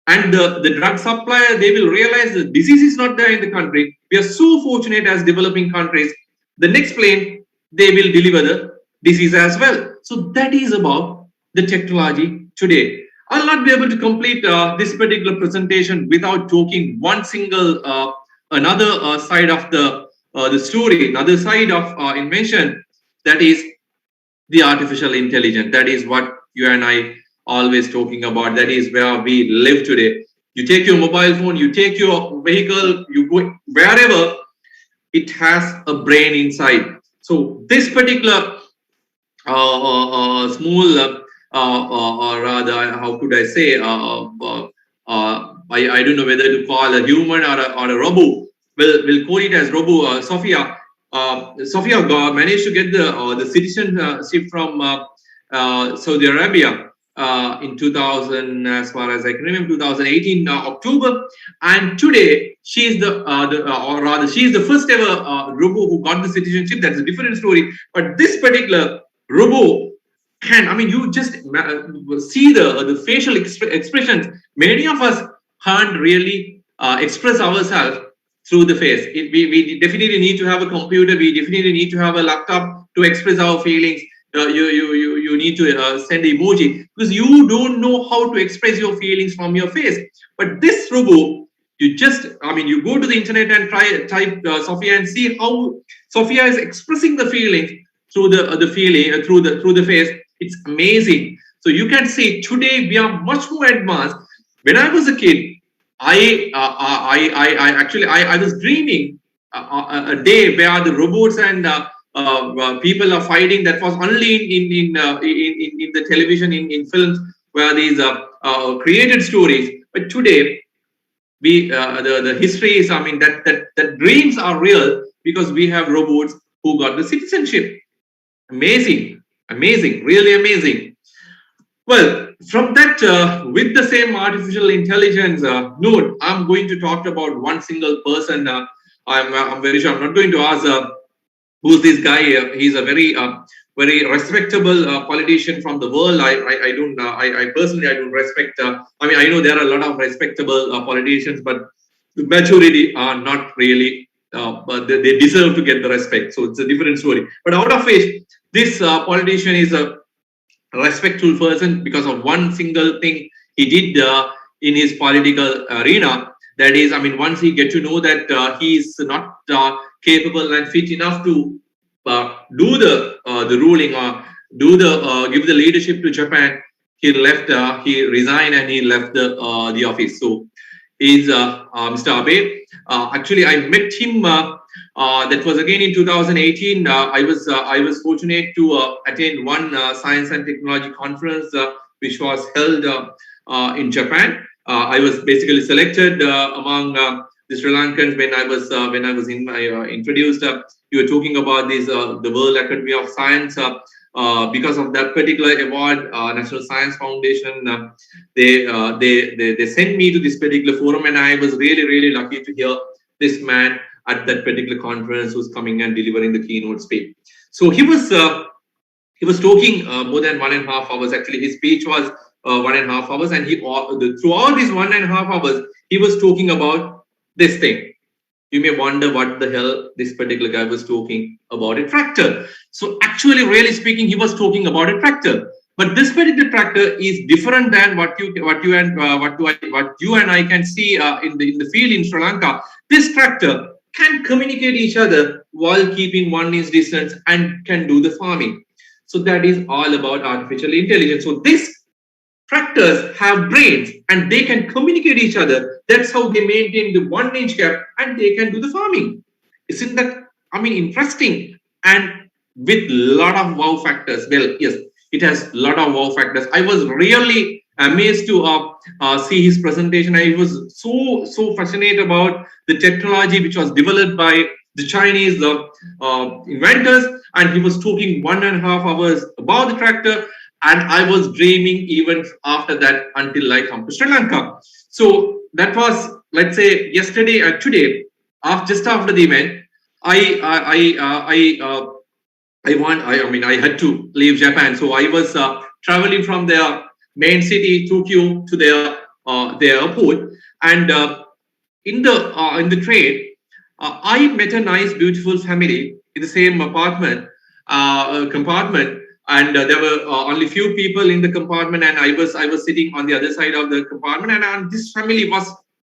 and the drug supplier, they will realize the disease is not there in the country. We are so fortunate as developing countries. The next plane, they will deliver the disease as well. So that is about the technology today. I'll not be able to complete this particular presentation without talking one single another side of the story, another side of invention, that is the artificial intelligence. That is what you and I always talking about. That is where we live today. You take your mobile phone, you take your vehicle, you go wherever, it has a brain inside. So this particular small or rather, how could I say, I don't know whether to call a human or a robot. We'll call it as robo. Sophia managed to get the citizenship from Saudi Arabia in 2000, as far as I can remember, 2018 October. And today she is she is the first ever robo who got the citizenship. That's a different story. But this particular robo can, I mean, you just see the facial expressions. Many of us can't really express ourselves through the face. We definitely need to have a computer. We definitely need to have a laptop to express our feelings. You need to send emoji, because you don't know how to express your feelings from your face. But this robot, you go to the internet and type Sophia and see how Sophia is expressing the feelings through the feeling through the face. It's amazing. So you can see today we are much more advanced. When I was a kid, I was dreaming a day where the robots and people are fighting. That was only in the television, in films, where these created stories. But today, the history is, I mean, that dreams are real because we have robots who got the citizenship. Amazing, amazing, really amazing. Well, from that, with the same artificial intelligence note, I'm going to talk about one single person. I'm very sure I'm not going to ask who's this guy. He's a very respectable politician from the world. I don't I personally I don't respect. I mean, I know there are a lot of respectable politicians, but the majority are not really. But they deserve to get the respect. So it's a different story. But out of which this politician is a respectful person because of one single thing he did in his political arena. That is, I mean, once he get to know that he is not capable and fit enough to do the ruling or do the give the leadership to Japan, he left. He resigned and he left the office. So he's Mr. Abe. Actually, I met him. That was again in 2018. I was fortunate to attend one science and technology conference which was held in Japan. I was basically selected among the Sri Lankans when I was in my introduced. You were talking about this the World Academy of Science. Because of that particular award, National Science Foundation, they sent me to this particular forum, and I was really lucky to hear this man at that particular conference who's coming and delivering the keynote speech. So he was talking more than 1.5 hours. Actually, his speech was 1.5 hours, and throughout these 1.5 hours, he was talking about this thing. You may wonder what the hell this particular guy was talking about a tractor. So actually, really speaking, he was talking about a tractor. But this particular tractor is different than what you and I can see in the field in Sri Lanka. This tractor can communicate each other while keeping 1 inch distance and can do the farming. So that is all about artificial intelligence. So these tractors have brains and they can communicate each other. That's how they maintain the 1 inch gap and they can do the farming. Isn't that, I mean, interesting? And with lot of wow factors. Well, yes, it has a lot of wow factors. I was really amazed to see his presentation. I was so fascinated about the technology which was developed by the Chinese inventors, and he was talking 1.5 hours about the tractor, and I was dreaming even after that until I come to Sri Lanka. So that was, let's say, yesterday and today. Just after the event, I had to leave Japan, so I was traveling from their main city Tokyo to their airport, and in the train, I met a nice, beautiful family in the same compartment, and there were only few people in the compartment, and I was sitting on the other side of the compartment, and this family was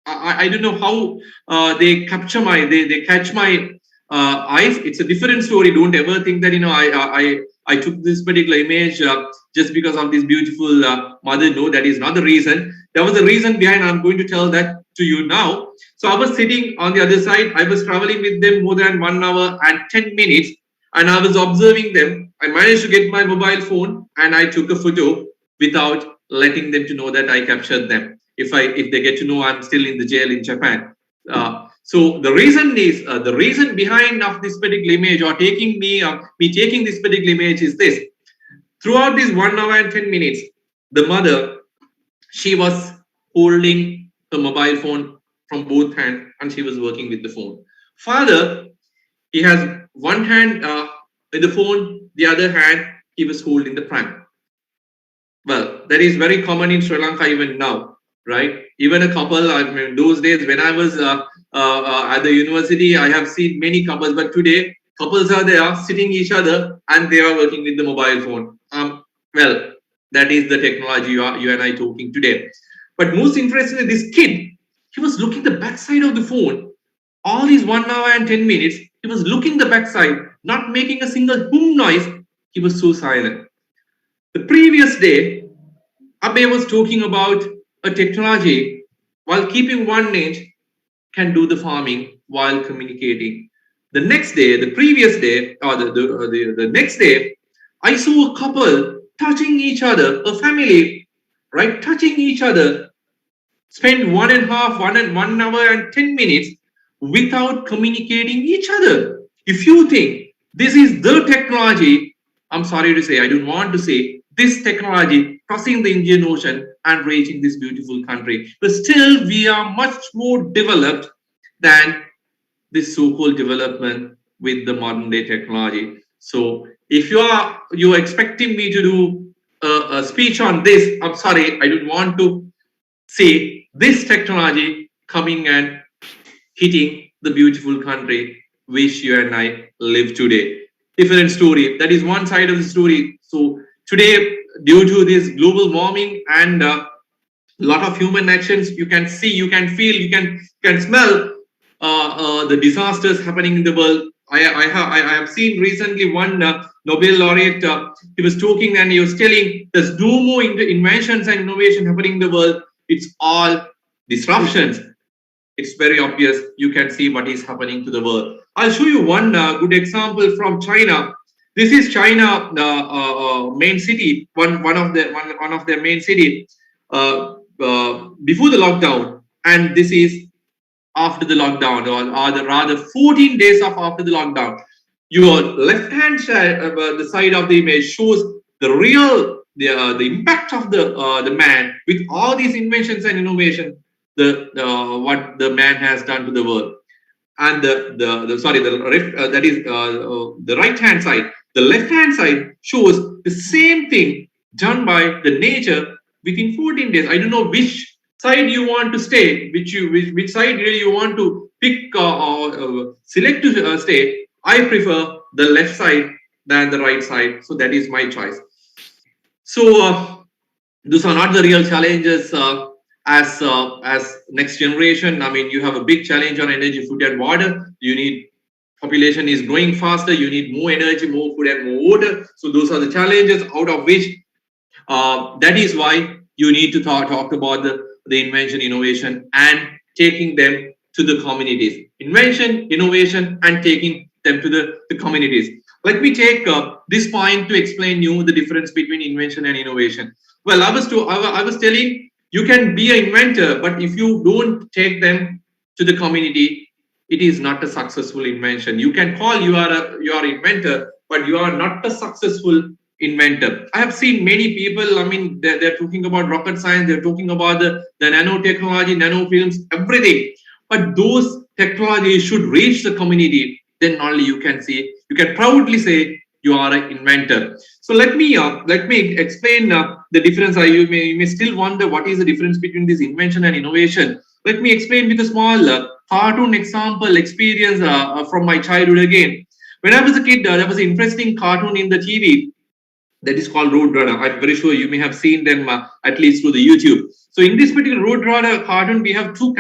I don't know how they capture they catch my eyes. It's a different story. Don't ever think that I took this particular image just because of this beautiful mother. No, that is not the reason. There was a reason behind. I'm going to tell that to you now. So I was sitting on the other side. I was traveling with them more than 1 hour and 10 minutes, and I was observing them. I managed to get my mobile phone and I took a photo without letting them to know that I captured them. If they get to know I'm still in the jail in Japan. So the reason behind of this particular image or taking me taking this particular image is this. Throughout this 1 hour and 10 minutes, the mother, she was holding the mobile phone from both hands and she was working with the phone. Father, he has one hand with the phone, the other hand he was holding the pram. Well, that is very common in Sri Lanka even now, right? Even a couple, I mean, those days when I was at the university, I have seen many couples, but today couples are there sitting each other and they are working with the mobile phone. Well, that is the technology you and I talking today. But most interestingly, this kid, he was looking the backside of the phone all these 1 hour and 10 minutes. He was looking the backside, not making a single boom noise. He was so silent. The previous day, Abe was talking about a technology while keeping one net can do the farming while communicating. The next day, the previous day, or the next day, I saw a couple touching each other, a family, right, touching each other, spend 1 hour and 10 minutes without communicating each other. If you think this is the technology, I'm sorry to say, I don't want to say this technology crossing the Indian Ocean and reaching this beautiful country, but still we are much more developed than this so-called development with the modern day technology. So if you're expecting me to do a speech on this, I'm sorry, I don't want to say this technology coming and hitting the beautiful country which you and I live today. Different story. That is one side of the story. So today, due to this global warming and lot of human actions, you can see, you can feel, you can smell the disasters happening in the world. I have seen recently one Nobel laureate. He was talking and he was telling there's no more inventions and innovation happening in the world. It's all disruptions. It's very obvious. You can see what is happening to the world. I'll show you one good example from China. This is China main city. One of their main city before the lockdown, and this is after the lockdown, or the rather 14 days of after the lockdown. Your left hand side, the side of the image shows the real the impact of the man with all these inventions and innovation, the what the man has done to the world. And the sorry the that is the right hand side, the left hand side shows the same thing done by the nature within 14 days. I don't know which side you want to stay, which side really you want to pick or select to stay. I prefer the left side than the right side, so that is my choice. So those are not the real challenges as next generation. I mean, you have a big challenge on energy, food, and water. You need population is growing faster. You need more energy, more food, and more water. So those are the challenges out of which that is why you need to talk about the invention, innovation, and taking them to the communities. Invention, innovation, and taking them to the communities. Let me take this point to explain you the difference between invention and innovation. Well, I was telling you can be an inventor, but if you don't take them to the community, it is not a successful invention. You can call you are inventor, but you are not a successful inventor. I have seen many people, I mean, they're talking about rocket science, they're talking about the nanotechnology, nanofilms, everything. But those technologies should reach the community. Then only you can proudly say you are an inventor. So let me explain the difference. You may still wonder what is the difference between this invention and innovation. Let me explain with a small cartoon example experience from my childhood again. When I was a kid, there was an interesting cartoon in the TV that is called Roadrunner. I'm very sure you may have seen them at least through the YouTube. So in this particular Roadrunner cartoon, we have two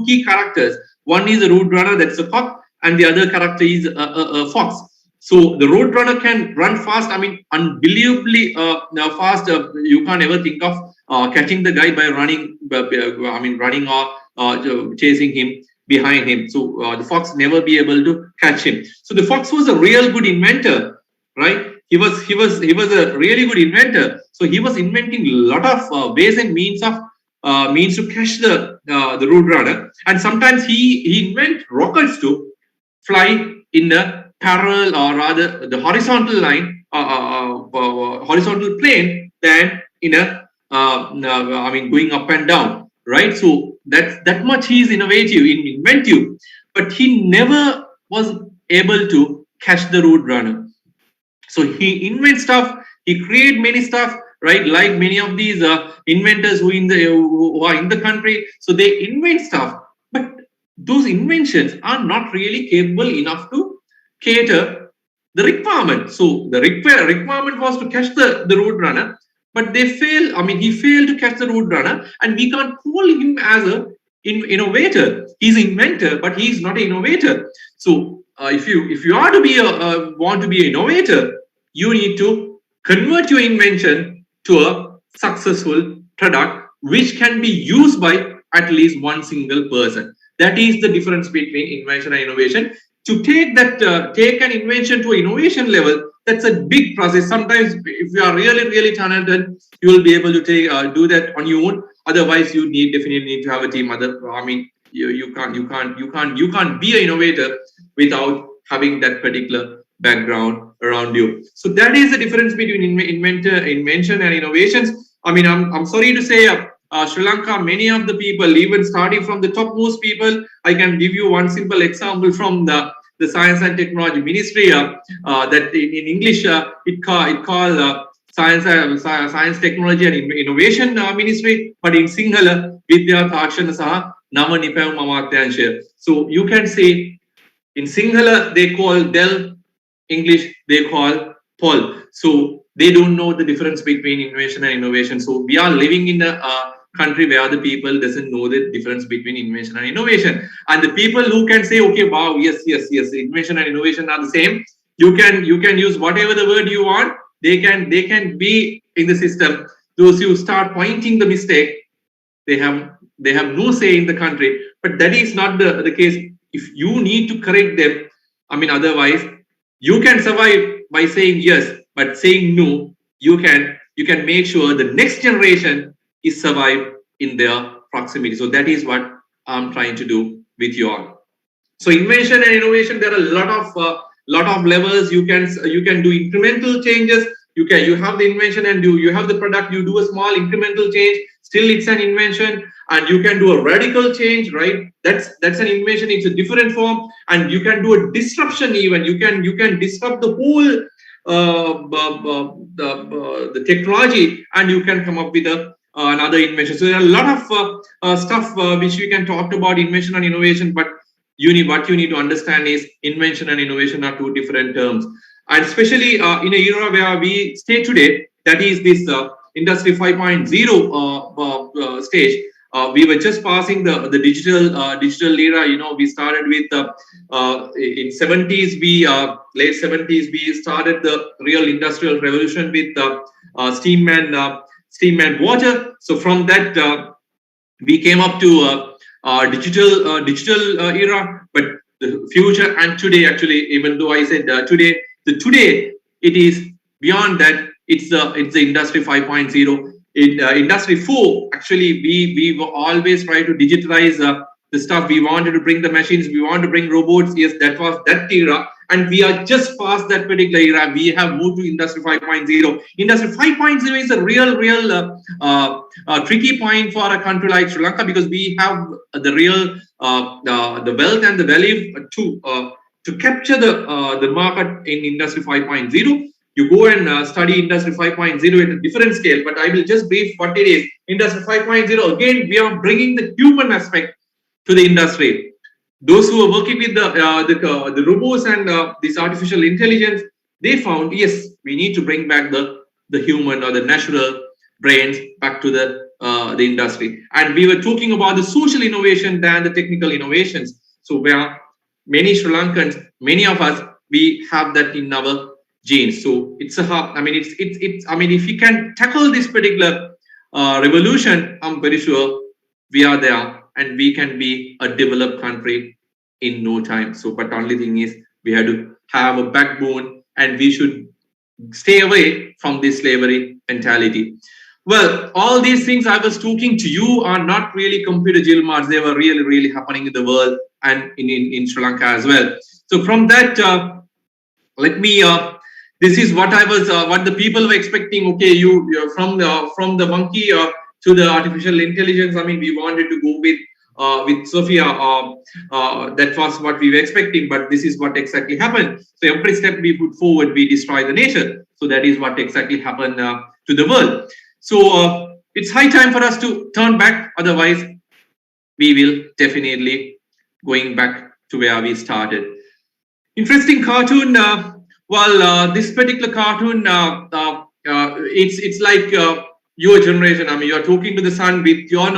key characters. One is a Roadrunner, that's a fox, and the other character is a fox. So the Roadrunner can run fast. I mean, unbelievably fast. You can't ever think of catching the guy by running. Running or chasing him behind him. So the fox never be able to catch him. So the fox was a real good inventor, right? He was a really good inventor. So he was inventing a lot of ways and means to catch the Roadrunner. And sometimes he invent rockets to fly in the parallel, or rather the horizontal line, horizontal plane, than in a going up and down, right? So that much he is inventive, but he never was able to catch the Roadrunner. So he invents stuff, he create many stuff, right? Like many of these inventors who are in the country, so they invent stuff, but those inventions are not really capable enough to cater the requirement. So the requirement was to catch the Roadrunner, but they fail. I mean, he failed to catch the Roadrunner, and we can't call him as a innovator. He's an inventor, but he's not an innovator. So if you are to be want to be an innovator, you need to convert your invention to a successful product which can be used by at least one single person. That is the difference between invention and innovation. To take that, take an invention to innovation level, that's a big process. Sometimes, if you are really talented, you will be able to do that on your own. Otherwise, you definitely need to have a team. I mean, you can't be an innovator without having that particular background around you. So that is the difference between invention and innovations. I mean, I'm sorry to say, Sri Lanka, many of the people, even starting from the topmost people, I can give you one simple example from the Science and Technology Ministry. That in English, it called Science, Technology and Innovation Ministry, but in Sinhala, Vidya Thakshana Saha Nama Nipam Amatyansha. So you can say in Sinhala they call Dell, English they call Paul. So they don't know the difference between invention and innovation. So we are living in a country where the people doesn't know the difference between invention and innovation. And the people who can say, okay, wow, yes, invention and innovation are the same. You can use whatever the word you want. They can be in the system. Those who start pointing the mistake, they have no say in the country. But that is not the case. If you need to correct them, I mean, otherwise you can survive by saying yes, but saying no, you can make sure the next generation is survive in their proximity. So that is what I'm trying to do with you all. So invention and innovation, there are a lot of levels. You can do incremental changes. You have the invention and you have the product. You do a small incremental change. Still, it's an invention, and you can do a radical change, right? That's an invention. It's a different form, and you can do a disruption. Even you can disrupt the whole the technology, and you can come up with another invention. So there are a lot of stuff which we can talk about invention and innovation, but what you need to understand is invention and innovation are two different terms. And especially in a era where we stay today, that is this industry 5.0 stage. We were just passing the digital era. We started with in 70s. We late 70s we started the real industrial revolution with steam and water. So from that we came up to digital era. But the future and today, actually, even though I said today it is beyond that. It's the industry 5.0. In industry 4, actually, we always try to digitalize the stuff. We wanted to bring the machines, we want to bring robots. Yes, that was that era, and we are just past that particular era. We have moved to industry 5.0. Industry 5.0 is a real tricky point for a country like Sri Lanka, because we have the real the wealth and the value to capture the market in industry 5.0. You go and study industry 5.0 at a different scale, but I will just brief what it is. Industry 5.0, again, we are bringing the human aspect to the industry. Those who are working with the robots and this artificial intelligence, they found, yes, we need to bring back the human or the natural brains back to the industry. And we were talking about the social innovation than the technical innovations. So where many Sri Lankans, many of us, we have that in our genes. So it's I mean, I mean, if we can tackle this particular revolution, I'm very sure we are there and we can be a developed country in no time. So, but the only thing is we have to have a backbone, and we should stay away from this slavery mentality. Well, all these things I was talking to you are not really computer jail marks. They were really happening in the world and in Sri Lanka as well. So from that, let me this is what I was what the people were expecting. Okay, you're from the monkey to the artificial intelligence. I mean, we wanted to go with Sophia. That was what we were expecting, but this is what exactly happened. So every step we put forward, we destroy the nature. So that is what exactly happened to the world. So it's high time for us to turn back. Otherwise, we will definitely going back to where we started. Interesting cartoon. This particular cartoon, it's like your generation. I mean, you're talking to the sun with your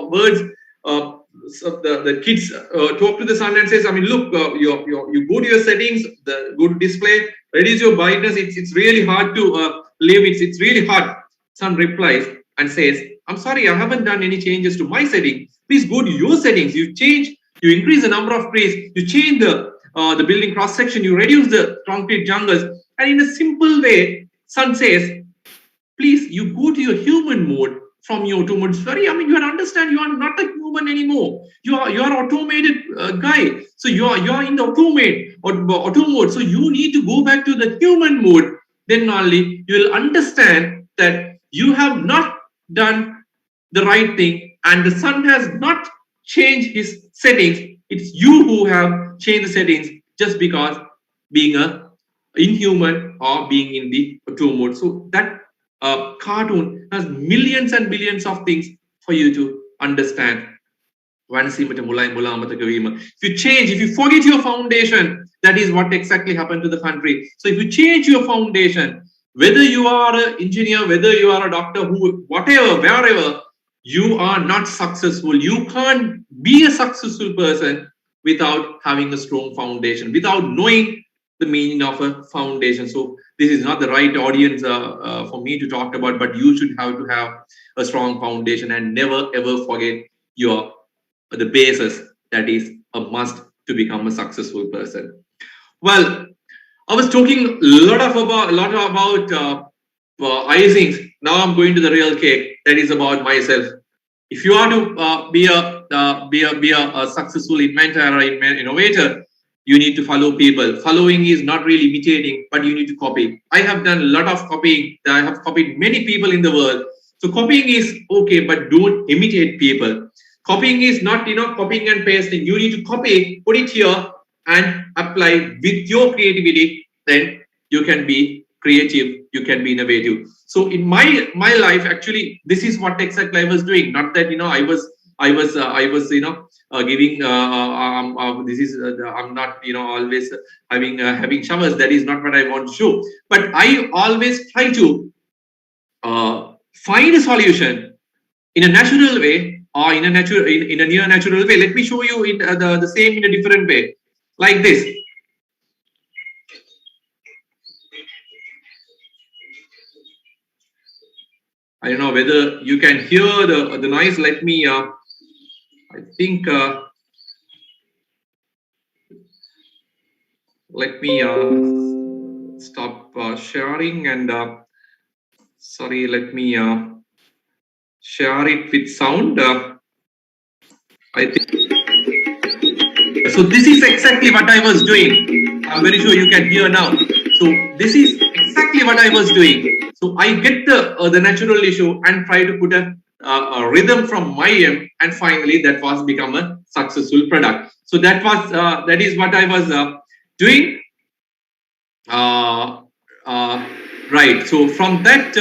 words. So the kids talk to the sun and says, I mean, look, you go to your settings, go to display, reduce your brightness. It's really hard to live. It's really hard. Son replies and says, I'm sorry, I haven't done any changes to my setting. Please go to your settings. You increase the number of trees, you change the building cross section, you reduce the concrete jungles. And in a simple way, Son says, please, you go to your human mode from your auto mode. Sorry, I mean, you understand you are not a human anymore. You are automated guy. So you are in the auto mode. So you need to go back to the human mode. Then only you will understand that you have not done the right thing, and the Son has not changed his settings. It's you who have changed the settings just because being a inhuman or being in the auto mode. So that cartoon has millions and billions of things for you to understand. If you change, if you forget your foundation, that is what exactly happened to the country. So if you change your foundation, whether you are an engineer, whether you are a doctor, who, whatever, wherever, you are not successful. You can't be a successful person without having a strong foundation, without knowing the meaning of a foundation. So this is not the right audience for me to talk about, but you should have to have a strong foundation and never ever forget your the basis that is a must to become a successful person. Well, I was talking a lot about icings. Now I'm going to the real cake. That is about myself. If you are to be a successful inventor or innovator, you need to follow people. Following is not really imitating, but you need to copy. I have done a lot of copying. I have copied many people in the world. So copying is okay, but don't imitate people. Copying is not, copying and pasting. You need to copy, put it here, and apply with your creativity. Then you can be creative. You can be innovative. So in my life, actually, this is what exactly I was doing. Not that I was giving. This is I'm not always having showers. That is not what I want to show. But I always try to find a solution in a natural way, or in a near natural way. Let me show you in the same in a different way, like this. I don't know whether you can hear the noise. Let me I think let me stop sharing, and sorry, let me share it with sound. I think so. This is exactly what I was doing. I'm very sure you can hear now. So this is exactly what I was doing. So I get the natural issue and try to put a rhythm from my end, and finally that was become a successful product. So that is what I was doing. Right. So from that,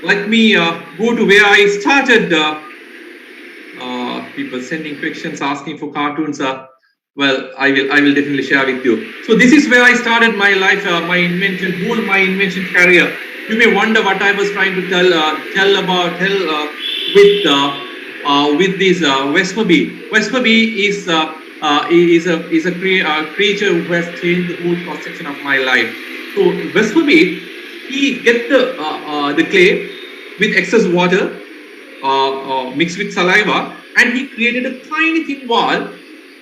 let me go to where I started. People sending questions, asking for cartoons. Well, I will definitely share with you. So this is where I started my life, my invention career. You may wonder what I was trying to tell with this Vespa bee. Vespa bee is a creature who has changed the whole cross section of my life. So Vespa bee, he get the clay with excess water mixed with saliva, and he created a tiny thin wall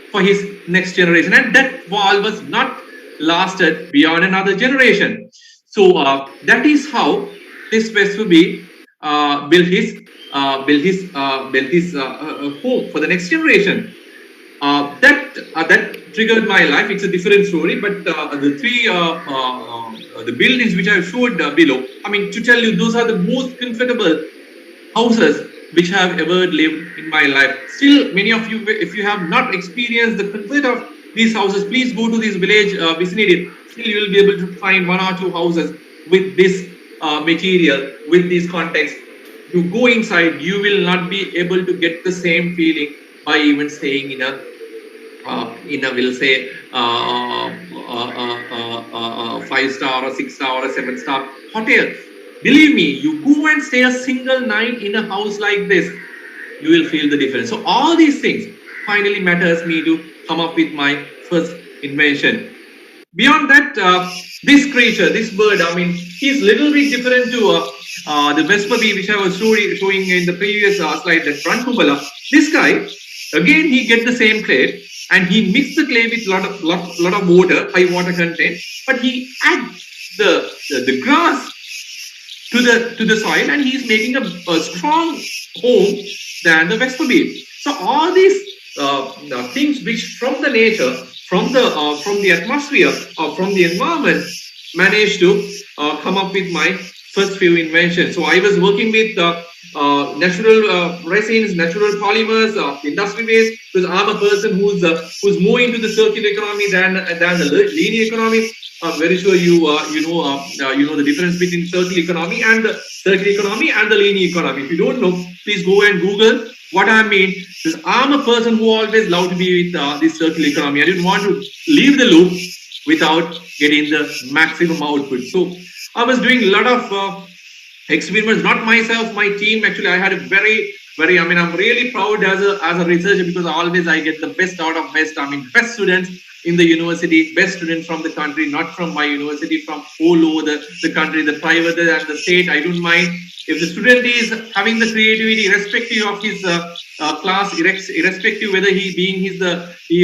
for his next generation, and that wall was not lasted beyond another generation. So that is how this Vespa bee built his home for the next generation. That triggered my life. It's a different story, but the three the buildings which I showed below, I mean, to tell you, those are the most comfortable houses which I have ever lived in my life. Still, many of you, if you have not experienced the comfort of these houses, please go to this village vicinity. Still, you will be able to find one or two houses with this material, with this context. You go inside, you will not be able to get the same feeling by even staying in a we'll say 5-star or 6-star or 7-star hotel. Believe me, you go and stay a single night in a house like this, you will feel the difference. So all these things finally matters me to come up with my first invention. Beyond that, this creature, this bird, I mean, he's little bit different to the Vespa bee, which I was showing in the previous slide, that front cupola. This guy, again, he get the same clay and he mixed the clay with lot of water, high water content, but he add the grass to the soil, and he's making a strong home than the Vespa bee. So all these things which from the nature, from the atmosphere, or from the environment, managed to come up with my first few inventions. So I was working with natural resins, natural polymers, industry waste, because I'm a person who's more into the circular economy than the linear economy. I'm very sure you know the difference between circular economy and the linear economy. If you don't know, please go and Google what I mean. Because I'm a person who always loved to be with this circular economy. I didn't want to leave the loop without getting the maximum output. So I was doing a lot of experiments, not myself, my team. Actually, I had a very, I mean, I'm really proud as a researcher, because always I get the best out of best. I mean, best students in the university, best students from the country, not from my university, from all over the country, the private and the state. I don't mind. If the student is having the creativity, irrespective of his class, irrespective whether he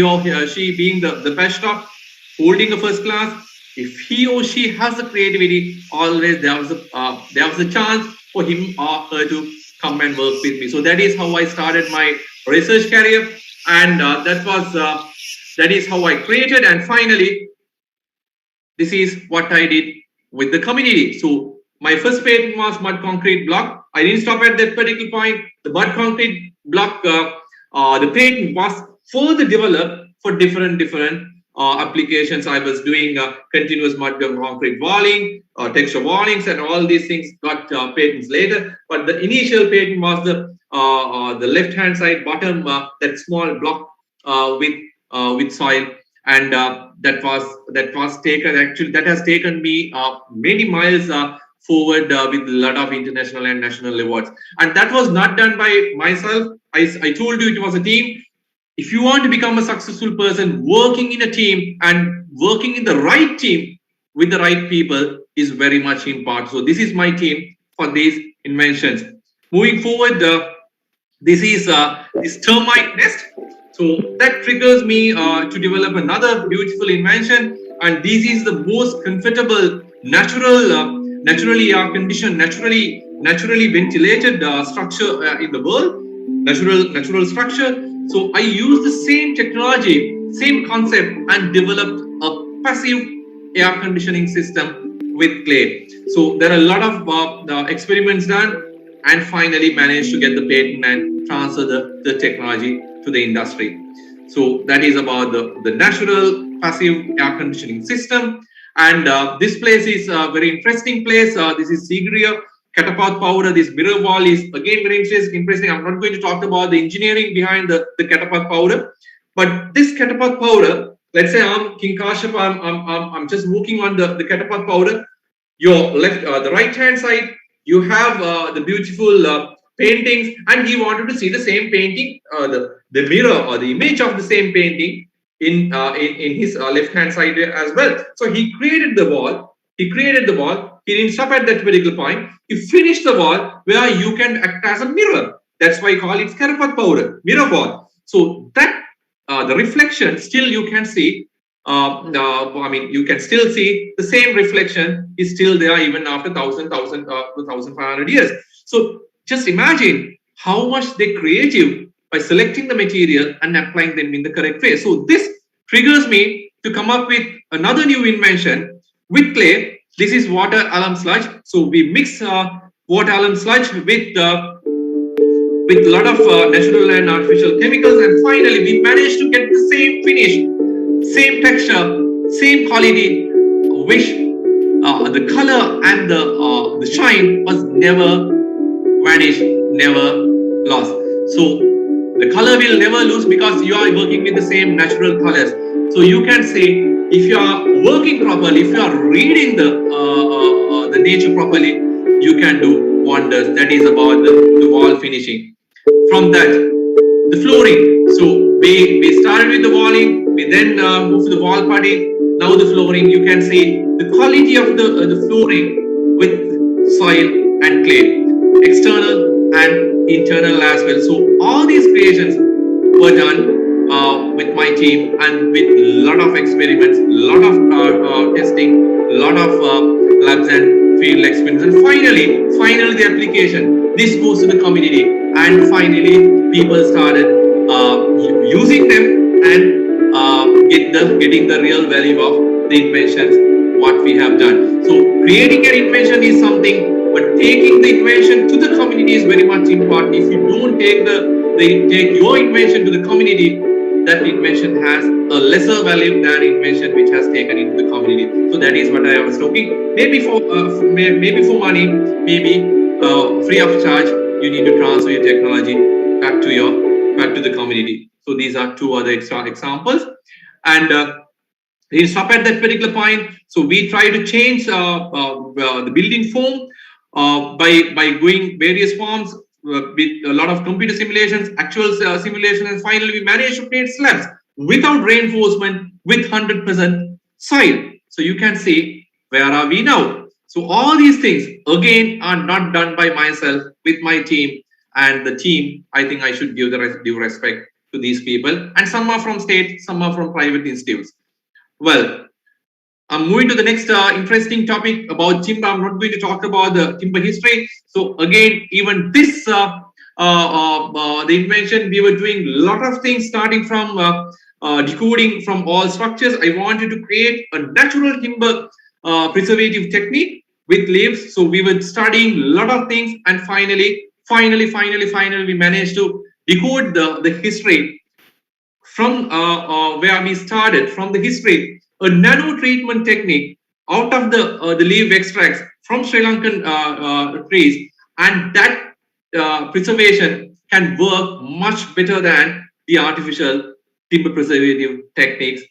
or she being the best of, holding a first class, if he or she has the creativity, always there was a chance for him or her to come and work with me. So that is how I started my research career, and that is how I created. And finally, this is what I did with the community. So my first patent was mud concrete block. I didn't stop at that particular point. The mud concrete block, the patent was further developed for different applications. I was doing continuous mud concrete walling, texture wallings, and all these things got patents later. But the initial patent was the left hand side bottom, that small block with soil, and that has taken me many miles forward with a lot of international and national awards. And that was not done by myself. I told you it was a team. If you want to become a successful person, working in a team and working in the right team with the right people is very much important. So this is my team for these inventions. Moving forward, this is this termite nest. So that triggers me to develop another beautiful invention, and this is the most comfortable, naturally air conditioned, naturally ventilated structure in the world. Natural structure. So I used the same technology, same concept, and developed a passive air conditioning system with clay. So there are a lot of experiments done, and finally managed to get the patent and transfer the technology to the industry. So that is about the natural passive air conditioning system. And this place is a very interesting place. This is Sigria catapult powder. This mirror wall is again very interesting. I'm not going to talk about the engineering behind the catapult powder, but this catapult powder, let's say I'm King Kashyap, I'm just working on the catapult powder. Your left, the right hand side, you have the beautiful paintings, and he wanted to see the same painting, the mirror or the image of the same painting in his left hand side as well. So he created the wall. He didn't stop at that particular point. He finished the wall where you can act as a mirror. That's why I call it catapult powder, mirror wall. So that the reflection still you can see. You can still see the same reflection is still there even after 1,500 years. So just imagine how much they're creative by selecting the material and applying them in the correct way. So this triggers me to come up with another new invention with clay. This is water alum sludge. So we mix water alum sludge with a lot of natural and artificial chemicals, and finally we managed to get the same finish, same texture, same quality, which the color and the shine was never vanished, never lost. So the color will never lose because you are working with the same natural colors. So you can say, if you are working properly, if you are reading the nature properly, you can do wonders. That is about the wall finishing. From that, the flooring. So we started with the walling, we then moved to the wall putty. Now the flooring, you can see the quality of the flooring with soil and clay, external and internal as well. So all these creations were done with my team and with a lot of experiments, lot of testing, lot of labs and field experience, and finally the application. This goes to the community, and finally people started using them and getting the real value of the inventions what we have done. So creating an invention is something, but taking the invention to the community is very much important. If you don't take your invention to the community, that invention has a lesser value than invention which has taken into the community. So that is what I was talking. Maybe maybe for money, maybe free of charge, you need to transfer your technology back to the community. So these are two other extra examples, and we'll stop at that particular point. So we try to change the building form by going various forms with a lot of computer simulations, actual simulation, and finally we managed to create slabs without reinforcement with 100% soil. So you can see where are we now. So all these things again are not done by myself, with my team, and the team, I think I should give the due respect to these people, and some are from state, some are from private institutes. Well, I'm moving to the next interesting topic about timber. I'm not going to talk about the timber history. So again, even this the invention, we were doing a lot of things, starting from decoding from all structures. I wanted to create a natural timber preservative technique with leaves. So we were studying a lot of things, and finally, we managed to decode the history from where we started, from the history, a nano treatment technique out of the leaf extracts from Sri Lankan trees, and that preservation can work much better than the artificial timber preservative techniques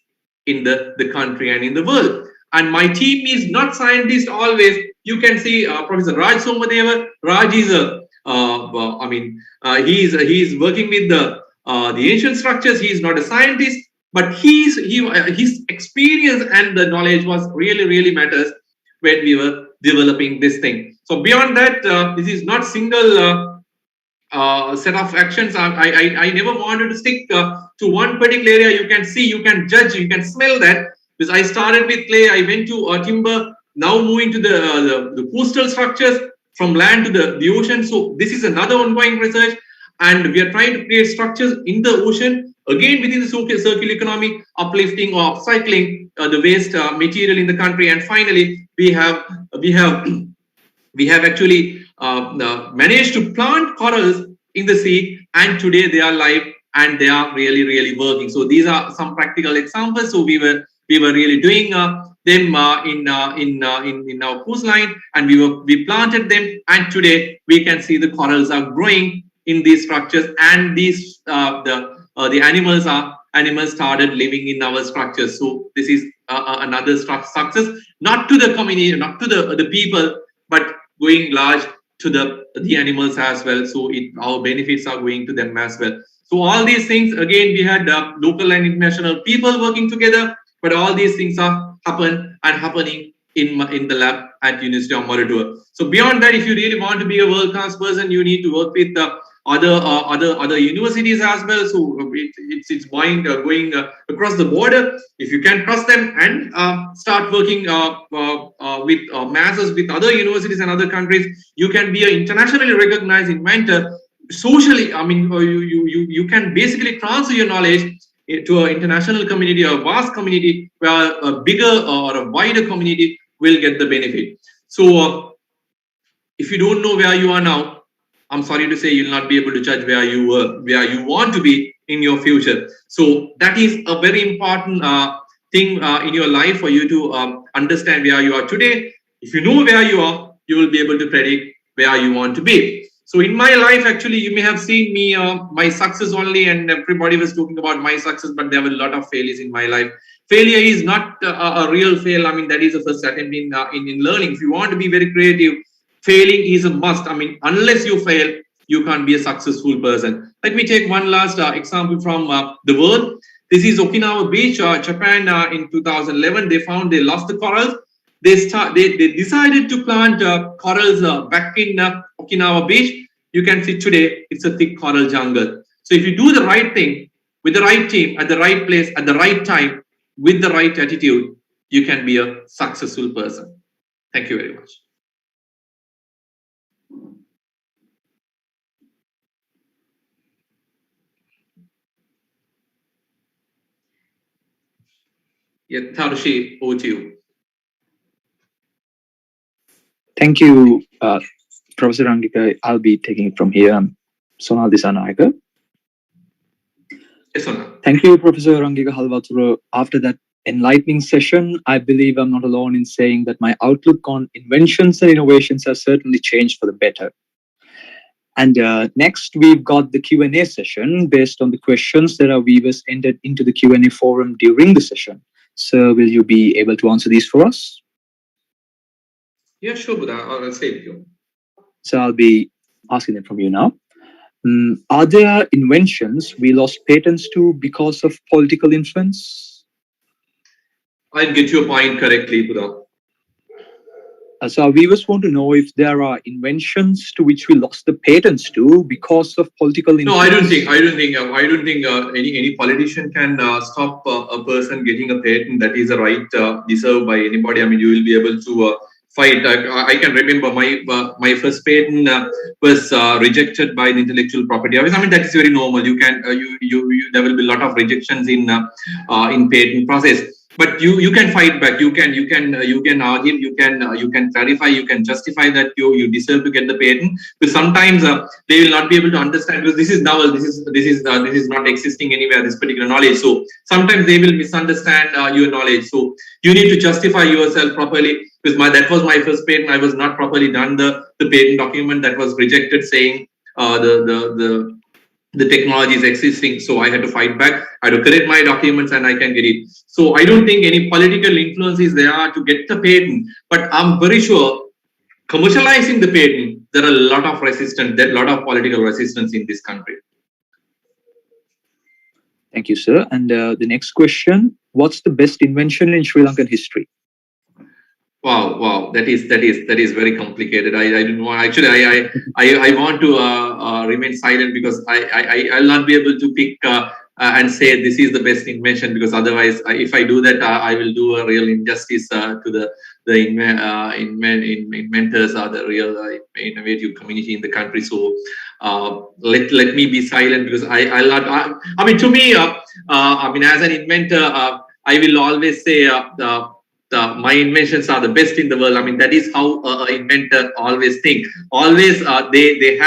in the country and in the world. And my team is not scientist always. You can see Professor Raj Somadeva. Raj is he's working with the ancient structures. He is not a scientist, but his experience and the knowledge was really matters when we were developing this thing. So beyond that, this is not single set of actions. I never wanted to stick to one particular area. You can see, you can judge, you can smell that. Because I started with clay, I went to timber, now moving to the coastal structures, from land to the ocean. So this is another ongoing research, and we are trying to create structures in the ocean, again within the circular economy, uplifting or upcycling the waste material in the country. And finally, we have actually managed to plant corals in the sea, and today they are live and they are really working. So these are some practical examples. So we were really doing them in our coastline, and we planted them, and today we can see the corals are growing in these structures, and these the animals started living in our structures. So this is another success, not to the community, not to the people, but going large to the animals as well. So our benefits are going to them as well. So all these things, again, we had local and international people working together, but all these things are happening in the lab at University of Halwatura. So beyond that, if you really want to be a world-class person, you need to work with other universities as well. So it's going across the border. If you can trust them and start working with masses with other universities and other countries, you can be an internationally recognized inventor. Socially, I mean, you can basically transfer your knowledge to an international community, a vast community, where a bigger or a wider community will get the benefit. So if you don't know where you are now, I'm sorry to say you'll not be able to judge where you want to be in your future. So that is a very important thing in your life, for you to understand where you are today. If you know where you are, you will be able to predict where you want to be. So in my life, actually, you may have seen me, my success only, and everybody was talking about my success, but there were a lot of failures in my life. Failure is not a real fail. I mean, that is the first attempt in learning. If you want to be very creative, failing is a must. I mean, unless you fail, you can't be a successful person. Let me take one last example from the world. This is Okinawa Beach, Japan. In 2011, they found they lost the corals. They decided to plant corals back in Okinawa beach. You can see today it's a thick coral jungle. So if you do the right thing with the right team at the right place at the right time with the right attitude, you can be a successful person. Thank you very much. Yeah, Tarushi, over to you. Thank you, Professor Rangika. I'll be taking it from here. I'm Sonal Disanaika. Yes or no? Thank you, Professor Rangika Halwatura. After that enlightening session, I believe I'm not alone in saying that my outlook on inventions and innovations has certainly changed for the better. And next, we've got the Q&A session based on the questions that our viewers entered into the Q&A forum during the session. So will you be able to answer these for us? Yeah, sure, Buddha. I'll stay with you. So I'll be asking them from you now. Are there inventions we lost patents to because of political influence? I'll get your point correctly, Buddha. So our viewers want to know if there are inventions to which we lost the patents to because of political influence. No, I don't think any politician can stop a person getting a patent that is a right deserved by anybody. I mean, you will be able to fight. I can remember my first patent was rejected by the intellectual property office. I mean, that is very normal. You can there will be a lot of rejections in patent process. But you can fight back. You can argue. You can clarify. You can justify that you deserve to get the patent. Because sometimes they will not be able to understand because this is novel. This is not existing anywhere. This particular knowledge. So sometimes they will misunderstand your knowledge. So you need to justify yourself properly. Because that was my first patent. I was not properly done the patent document that was rejected, saying the technology is existing, so I had to fight back. I had to correct my documents and I can get it. So I don't think any political influence is there to get the patent, but I'm very sure commercializing the patent, there are a lot of resistance, there are a lot of political resistance in this country. Thank you, sir. And the next question, what's the best invention in Sri Lankan history? Wow, that is very complicated. I didn't want, actually I want to remain silent because I'll not be able to pick and say this is the best invention, because otherwise if I do that I will do a real injustice to the inventors or the real innovative community in the country. So let me be silent, because I'll not. I mean, to me, I mean, as an inventor, I will always say my inventions are the best in the world. I mean, that is how an inventor always think. Always, they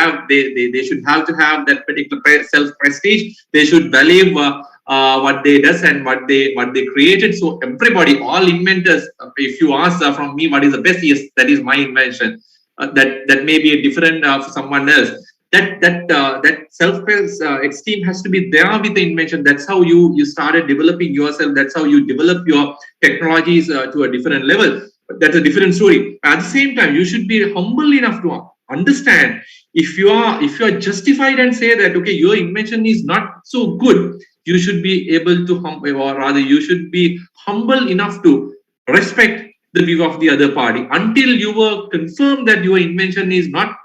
should have to have that particular self prestige. They should believe what they does and what they created. So everybody, all inventors, if you ask from me what is the best, yes, that is my invention. That may be a different for someone else. That self esteem has to be there with the invention. That's how you started developing yourself. That's how you develop your technologies to a different level. But that's a different story. At the same time, you should be humble enough to understand if you are justified and say that okay, your invention is not so good. You should be able to or rather you should be humble enough to respect the view of the other party until you were confirmed that your invention is not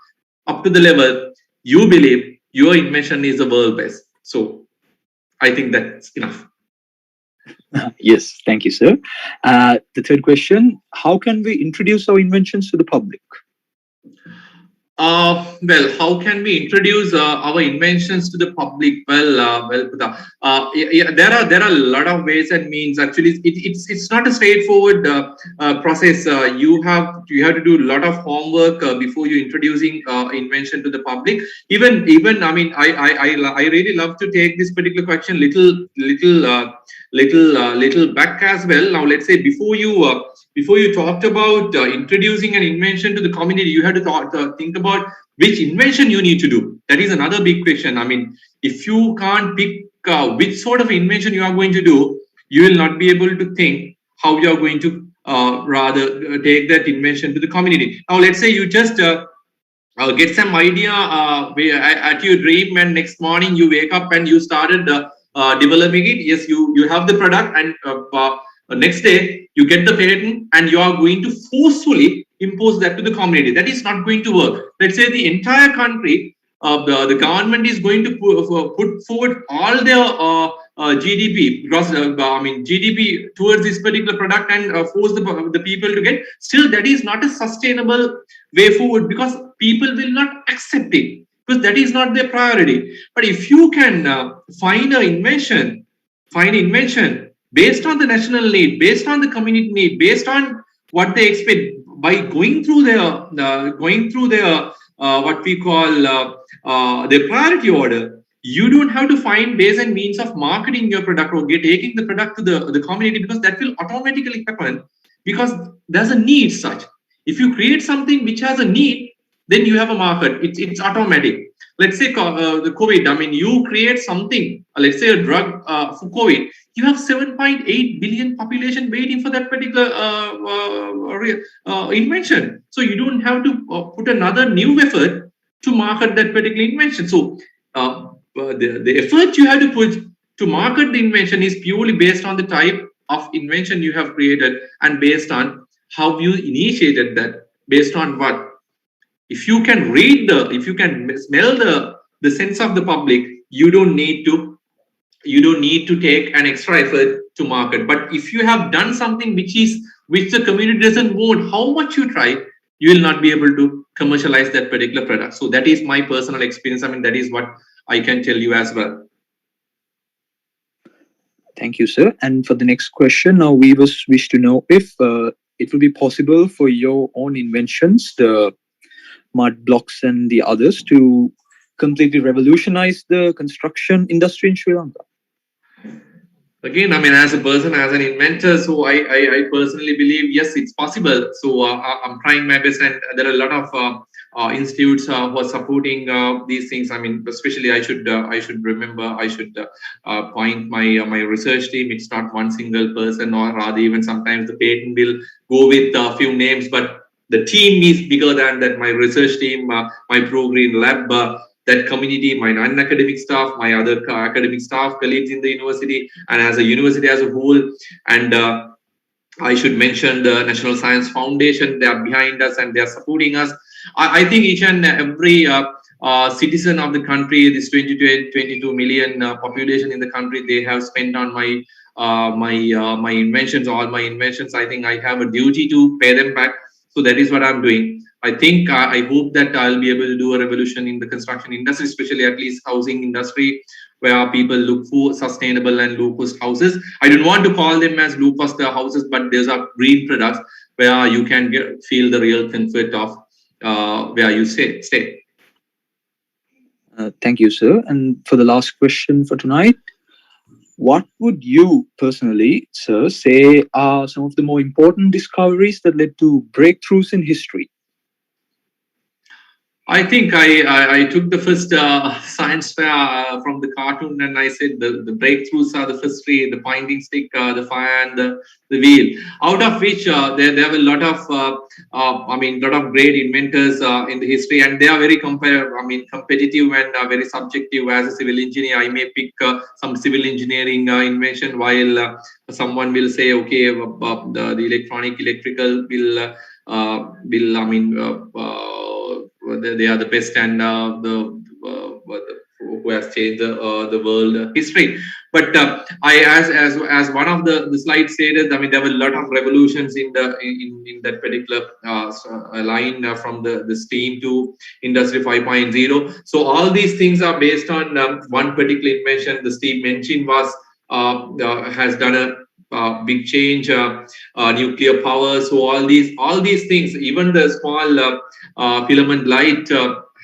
up to the level you believe your invention is the world best. So I think that's enough. Yes, thank you, sir. The third question, how can we introduce our inventions to the public? Well, how can we introduce our inventions to the public? There are a lot of ways and means. Actually, it's not a straightforward process. You have to do a lot of homework before you introducing invention to the public. Even I mean, I really love to take this particular question little back as well. Now, let's say before you talked about introducing an invention to the community, you had to think about which invention you need to do. That is another big question. I mean, if you can't pick which sort of invention you are going to do, you will not be able to think how you are going to rather take that invention to the community. Now, let's say you just get some idea at your dream, and next morning you wake up and you started developing it. Yes, you have the product, and next day you get the patent and you are going to forcefully impose that to the community. That is not going to work. Let's say the entire country, the government is going to put forward all their GDP, gross, GDP towards this particular product and force the people to get. Still, that is not a sustainable way forward because people will not accept it because that is not their priority. But if you can find invention based on the national need, based on the community need, based on what they expect, by going through their what we call their priority order. You don't have to find ways and means of marketing your product or taking the product to the community, because that will automatically happen because there's a need such. If you create something which has a need, then you have a market. It's automatic. Let's say the COVID. I mean, you create something. Let's say a drug for COVID. You have 7.8 billion population waiting for that particular invention. So you don't have to put another new effort to market that particular invention. So the effort you have to put to market the invention is purely based on the type of invention you have created and based on how you initiated that, based on what. If you can if you can smell the sense of the public, you don't need to take an extra effort to market. But if you have done something which the community doesn't want, how much you try, you will not be able to commercialize that particular product. So that is my personal experience. I mean, that is what I can tell you as well. Thank you, sir. And for the next question, now we wish to know if it would be possible for your own inventions, the mud blocks and the others, to completely revolutionize the construction industry in Sri Lanka. Again, I mean, as a person, as an inventor, so I personally believe, yes, it's possible. So I'm trying my best, and there are a lot of institutes who are supporting these things. I mean, especially I should point my research team. It's not one single person, or rather even sometimes the patent will go with a few names, but the team is bigger than that. My research team, my program lab, that community, my non-academic staff, my other academic staff, colleagues in the university, and as a university as a whole. And I should mention the National Science Foundation. They are behind us and they are supporting us. I think each and every citizen of the country, this 22 million population in the country, they have spent on my inventions, all my inventions. I think I have a duty to pay them back. So that is what I'm doing. I think I hope that I'll be able to do a revolution in the construction industry, especially at least housing industry, where people look for sustainable and low cost houses. I don't want to call them as low cost houses, but these are green products where you can feel the real comfort of where you stay. Thank you, sir. And for the last question for tonight, what would you personally, sir, say are some of the more important discoveries that led to breakthroughs in history? I think I took the first science fair from the cartoon, and I said the breakthroughs are the first three: the pointing stick, the fire, and the wheel. Out of which there were a lot of lot of great inventors in the history, and they are very competitive and very subjective. As a civil engineer, I may pick some civil engineering invention, while someone will say, okay, the electrical they are the best, and who has changed the world history. But I, as one of the slides stated, I mean, there were a lot of revolutions in that particular line from the steam to industry 5.0. So all these things are based on one particular invention. The steam engine has done a big change, nuclear power. So all these things, even the small filament light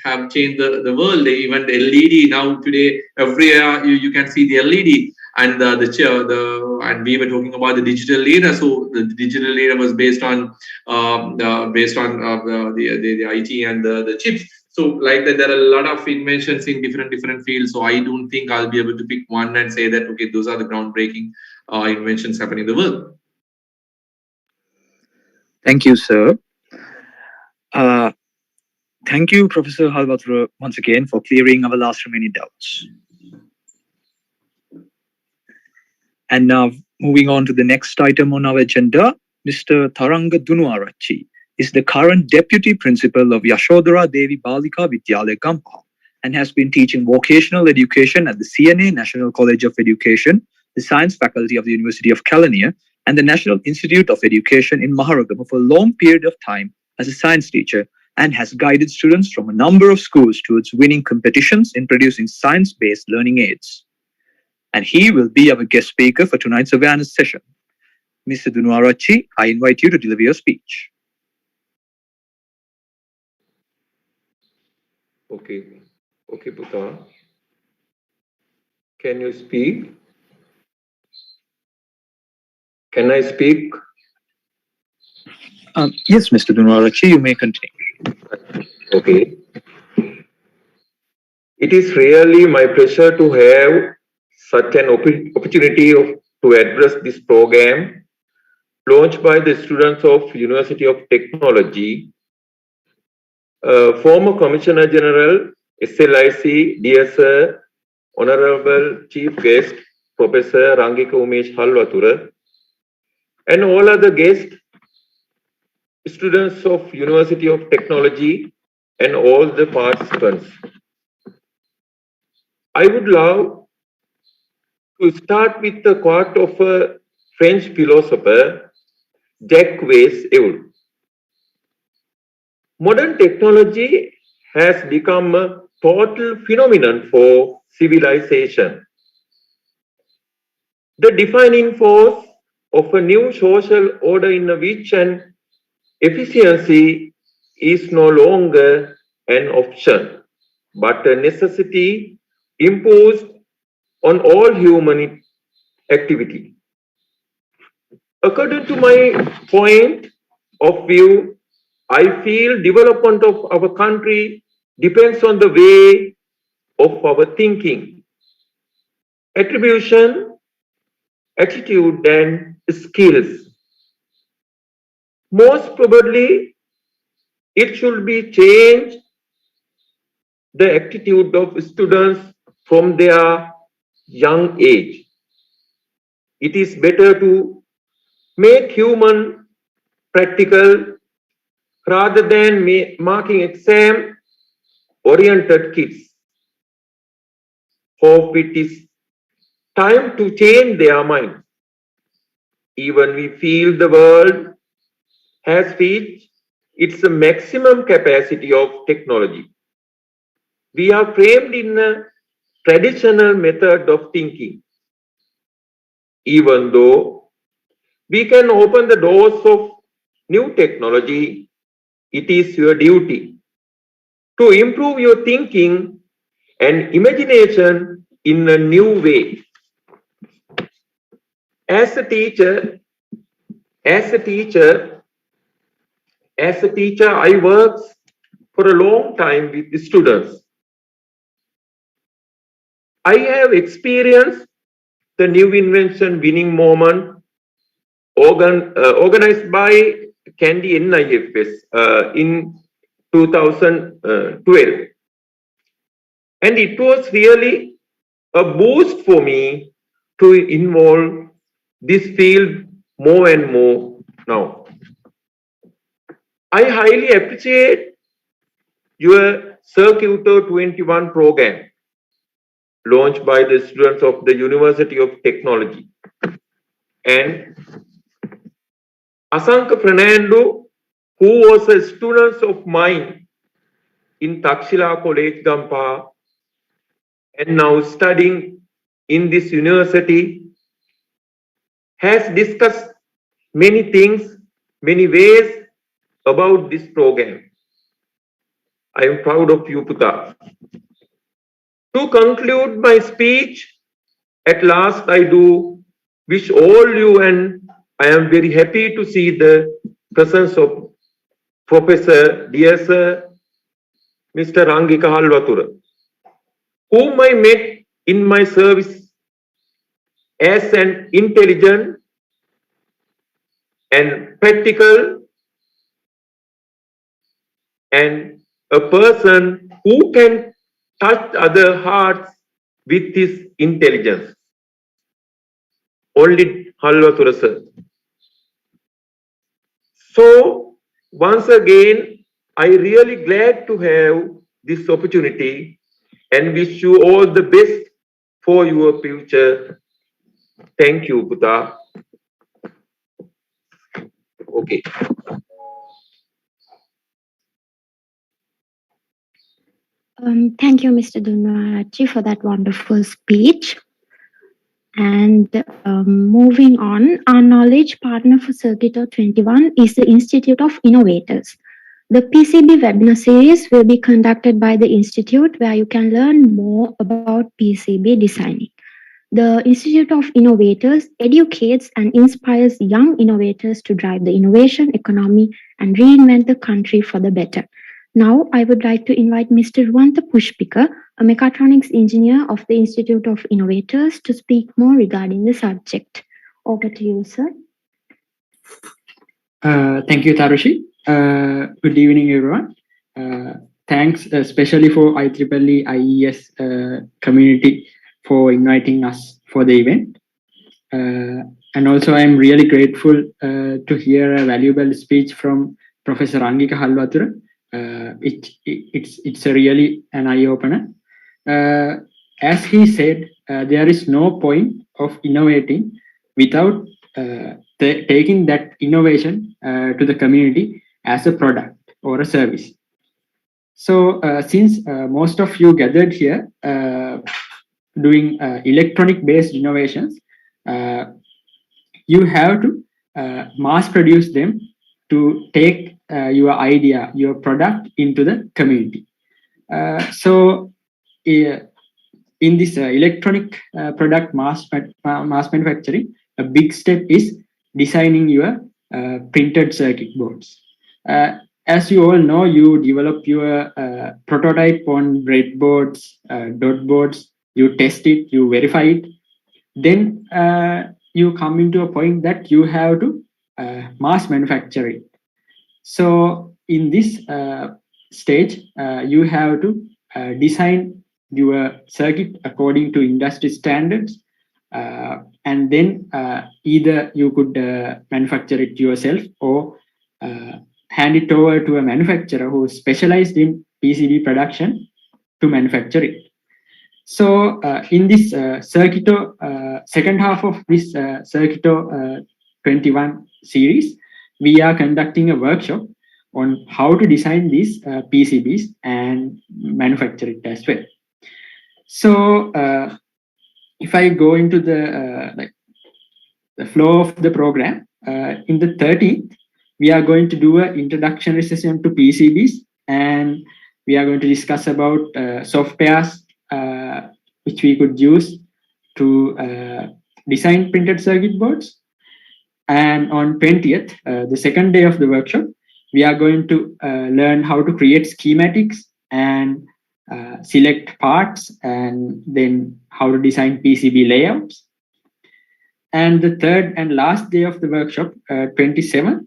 have changed the world. Even the LED now today, everywhere you can see the LED. And and we were talking about the digital era. So the digital era was based on the IT and the chips. So like that, there are a lot of inventions in different fields. So I don't think I'll be able to pick one and say that, okay, those are the groundbreaking inventions happening in the world. Thank you, sir. Thank you, Professor Halwatura, once again for clearing our last remaining doubts. And now Moving on to the next item on our agenda, Mr. Tharanga Dunuarachi is the current Deputy Principal of Yashodhara Devi Balika Vidyalaya Gampa and has been teaching vocational education at the CNA National College of Education, the Science Faculty of the University of Kelaniya, and the National Institute of Education in Maharagama for a long period of time as a science teacher and has guided students from a number of schools towards winning competitions in producing science-based learning aids. And he will be our guest speaker for tonight's awareness session. Mr. Dunuarachi, I invite you to deliver your speech. Okay, Puta. Can you speak? Can I speak? Yes, Mr. Dunuarachi, you may continue. Okay. It is really my pleasure to have such an opportunity to address this program launched by the students of University of Technology. Former Commissioner General, SLIC, dear Sir, Honorable Chief Guest, Professor Rangika Halwatura, and all other guests, students of University of Technology, and all the participants. I would love to start with the quote of a French philosopher, Jacques Ellul. Modern technology has become a total phenomenon for civilization. The defining force of a new social order in which an efficiency is no longer an option, but a necessity imposed on all human activity. According to my point of view, I feel development of our country depends on the way of our thinking, attribution, attitude, and skills. Most probably, it should be changed the attitude of students from their young age. It is better to make human practical rather than marking exam oriented kids. Hope it is time to change their mind. Even we feel the world has reached its maximum capacity of technology. We are framed in a traditional method of thinking. Even though we can open the doors of new technology, it is your duty to improve your thinking and imagination in a new way. As a teacher, I worked for a long time with the students. I have experienced the new invention winning moment organized by Candy NIFS in 2012. And it was really a boost for me to involve this field more and more now. I highly appreciate your CIRCUITO'21 program launched by the students of the University of Technology. And Asanka Fernando, who was a student of mine in Takshila College, Gampa, and now studying in this university, has discussed many things, many ways about this program. I am proud of you, Puta. To conclude my speech, at last I do wish all you, and I am very happy to see the presence of Professor dear Sir, Mr. Rangika Halwatura, whom I met in my service as an intelligent and practical and a person who can touch other hearts with his intelligence. Only Halwatura sir. So once again, I really glad to have this opportunity and wish you all the best for your future. Thank you, Buddha. Okay. Thank you, Mr. Dunarachi, for that wonderful speech. And moving on, our knowledge partner for CIRCUITO'21 is the Institute of Innovators. The PCB webinar series will be conducted by the Institute, where you can learn more about PCB designing. The Institute of Innovators educates and inspires young innovators to drive the innovation economy and reinvent the country for the better. Now, I would like to invite Mr. Ruanta Pushpika, a mechatronics engineer of the Institute of Innovators, to speak more regarding the subject. Over to you, sir. Thank you, Tarushi. Good evening, everyone. Thanks especially for IEEE IES community for inviting us for the event. And also, I'm really grateful to hear a valuable speech from Professor Rangika Halwatura. It's a really an eye-opener. As he said, there is no point of innovating without taking that innovation to the community as a product or a service. So since most of you gathered here doing electronic-based innovations, you have to mass produce them to take your idea, your product into the community. So in this electronic product mass manufacturing, a big step is designing your printed circuit boards. As you all know, you develop your prototype on breadboards, dot boards, you test it, you verify it, then you come into a point that you have to mass manufacture it. So in this stage, you have to design your circuit according to industry standards, and then either you could manufacture it yourself or hand it over to a manufacturer who is specialized in PCB production to manufacture it. So in this CIRCUITO, second half of this CIRCUITO'21 series, we are conducting a workshop on how to design these PCBs and manufacture it as well. So if I go into the flow of the program, in the 13th, we are going to do an introductory session to PCBs, and we are going to discuss about softwares which we could use to design printed circuit boards. And on 20th, the second day of the workshop, we are going to learn how to create schematics and select parts, and then how to design PCB layouts. And the third and last day of the workshop, 27th,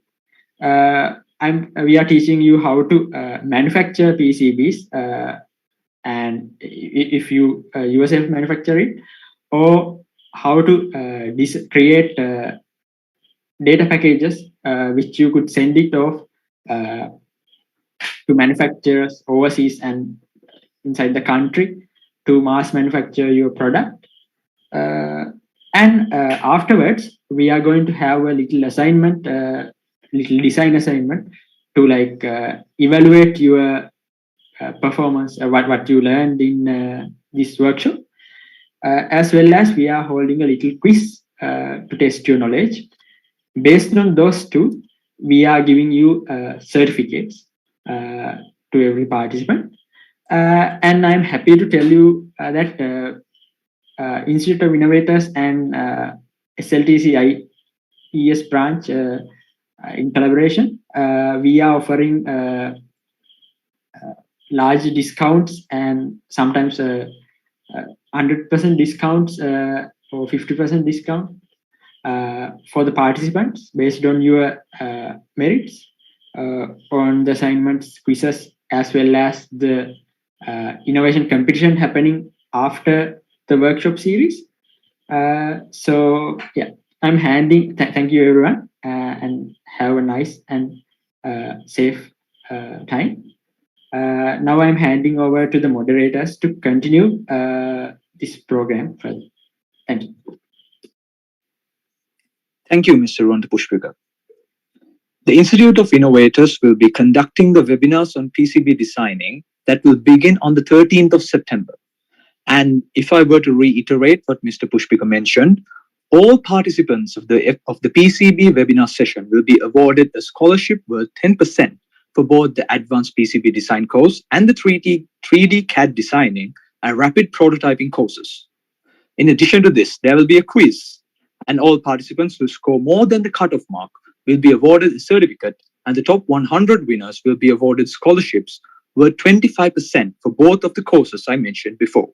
we are teaching you how to manufacture PCBs, and if you yourself manufacture it, or how to create data packages which you could send it off to manufacturers overseas and inside the country to mass manufacture your product. And afterwards, we are going to have a little assignment, little design assignment to like evaluate your performance, what you learned in this workshop, as well as we are holding a little quiz to test your knowledge. Based on those two, we are giving you certificates to every participant. And I'm happy to tell you that Institute of Innovators and SLTC IES branch in collaboration, we are offering large discounts and sometimes 100% discounts or 50% discount for the participants based on your merits on the assignments, quizzes, as well as the innovation competition happening after the workshop series. So yeah, I'm handing, thank you everyone, and have a nice and safe time. Now I'm handing over to the moderators to continue this program further. Thank you. Thank you, Mr. Rantapushpika. The Institute of Innovators will be conducting the webinars on PCB designing that will begin on the 13th of September. And if I were to reiterate what Mr. Pushpika mentioned, all participants of the PCB webinar session will be awarded a scholarship worth 10% for both the Advanced PCB Design course and the 3D CAD Designing and Rapid Prototyping courses. In addition to this, there will be a quiz, and all participants who score more than the cutoff mark will be awarded a certificate, and the top 100 winners will be awarded scholarships worth 25% for both of the courses I mentioned before.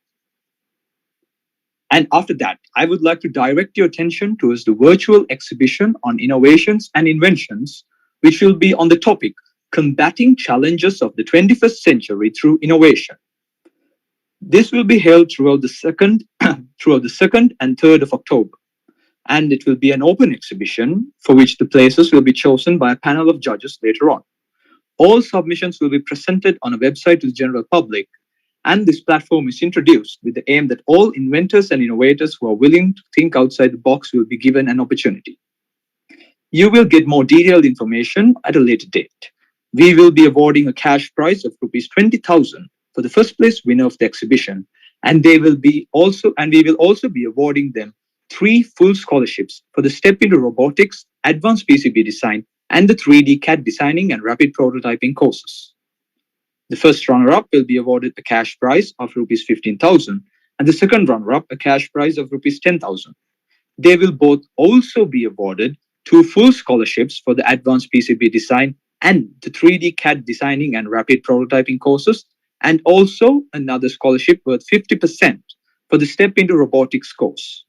And after that, I would like to direct your attention towards the virtual exhibition on innovations and inventions, which will be on the topic Combating Challenges of the 21st Century Through Innovation. This will be held throughout the 2nd and 3rd of October. And it will be an open exhibition for which the places will be chosen by a panel of judges later on. All submissions will be presented on a website to the general public, and this platform is introduced with the aim that all inventors and innovators who are willing to think outside the box will be given an opportunity. You will get more detailed information at a later date. We will be awarding a cash prize of Rs 20,000 for the first place winner of the exhibition, and we will also be awarding them 3 full scholarships for the Step into Robotics, Advanced PCB Design, and the 3D CAD Designing and Rapid Prototyping courses. The first runner-up will be awarded a cash prize of Rs 15,000, and the second runner-up a cash prize of Rs 10,000. They will both also be awarded 2 full scholarships for the Advanced PCB Design and the 3D CAD Designing and Rapid Prototyping courses, and also another scholarship worth 50% for the Step into Robotics course.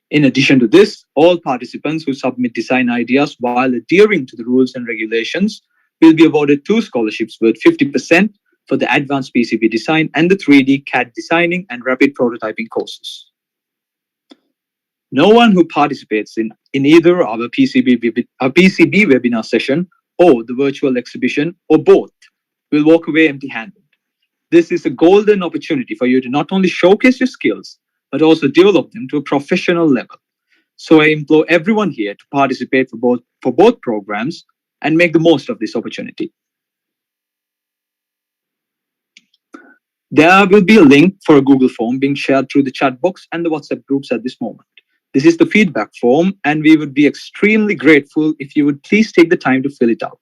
In addition to this, all participants who submit design ideas while adhering to the rules and regulations will be awarded 2 scholarships worth 50% for the Advanced PCB Design and the 3D CAD Designing and Rapid Prototyping courses. No one who participates in either our PCB webinar session or the virtual exhibition or both will walk away empty-handed. This is a golden opportunity for you to not only showcase your skills, but also develop them to a professional level. So I implore everyone here to participate for both programs and make the most of this opportunity. There will be a link for a Google form being shared through the chat box and the WhatsApp groups at this moment. This is the feedback form, and we would be extremely grateful if you would please take the time to fill it out.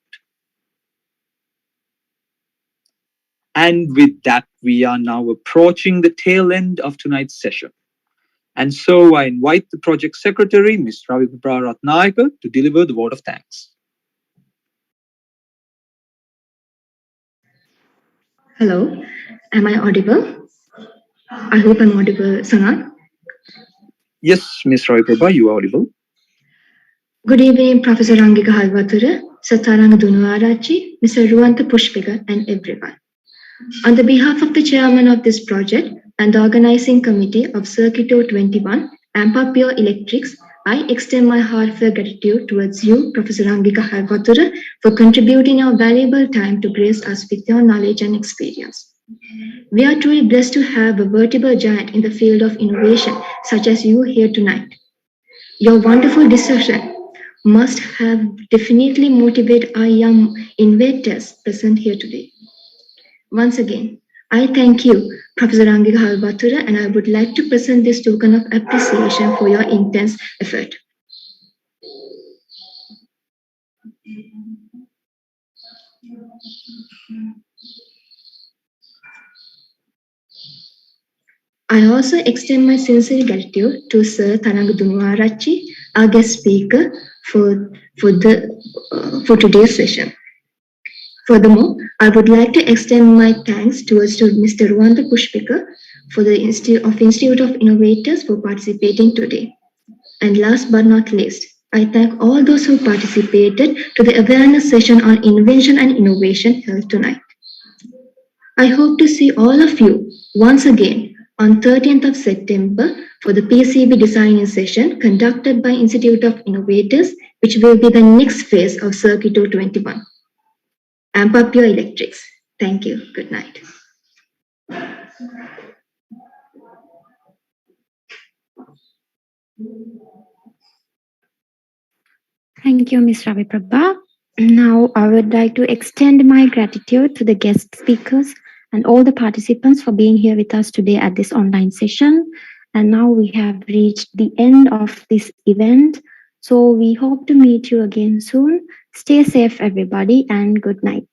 And with that, we are now approaching the tail end of tonight's session. And so I invite the project secretary, Ms. Rangika to deliver the vote of thanks. Hello, am I audible? I hope I'm audible, Sanat. Yes, Ms. Rangika, you are audible. Good evening, Professor Rangika Halwatura, Sataranga Dunuarachi, Mr. Ruanta Pushpika, and everyone. On the behalf of the chairman of this project and the organizing committee of CIRCUITO'21, AMPA Pure Electrics, I extend my heartfelt gratitude towards you, Professor Rangika Halwatura, for contributing your valuable time to grace us with your knowledge and experience. We are truly blessed to have a veritable giant in the field of innovation, such as you here tonight. Your wonderful discussion must have definitely motivated our young inventors present here today. Once again, I thank you, Professor Rangika Halwatura, and I would like to present this token of appreciation for your intense effort. I also extend my sincere gratitude to Sir Thananga Dunuarachi, our guest speaker for today's session. Furthermore, I would like to extend my thanks to Mr. Ruanta Pushpika for the Institute of Innovators for participating today. And last but not least, I thank all those who participated to the awareness session on Invention and Innovation held tonight. I hope to see all of you once again on 13th of September for the PCB designing session conducted by Institute of Innovators, which will be the next phase of CIRCUITO'21. Amp up your electrics. Thank you. Good night. Thank you, Ms. Ravi Prabha. Now, I would like to extend my gratitude to the guest speakers and all the participants for being here with us today at this online session. And now we have reached the end of this event. So we hope to meet you again soon. Stay safe, everybody, and good night.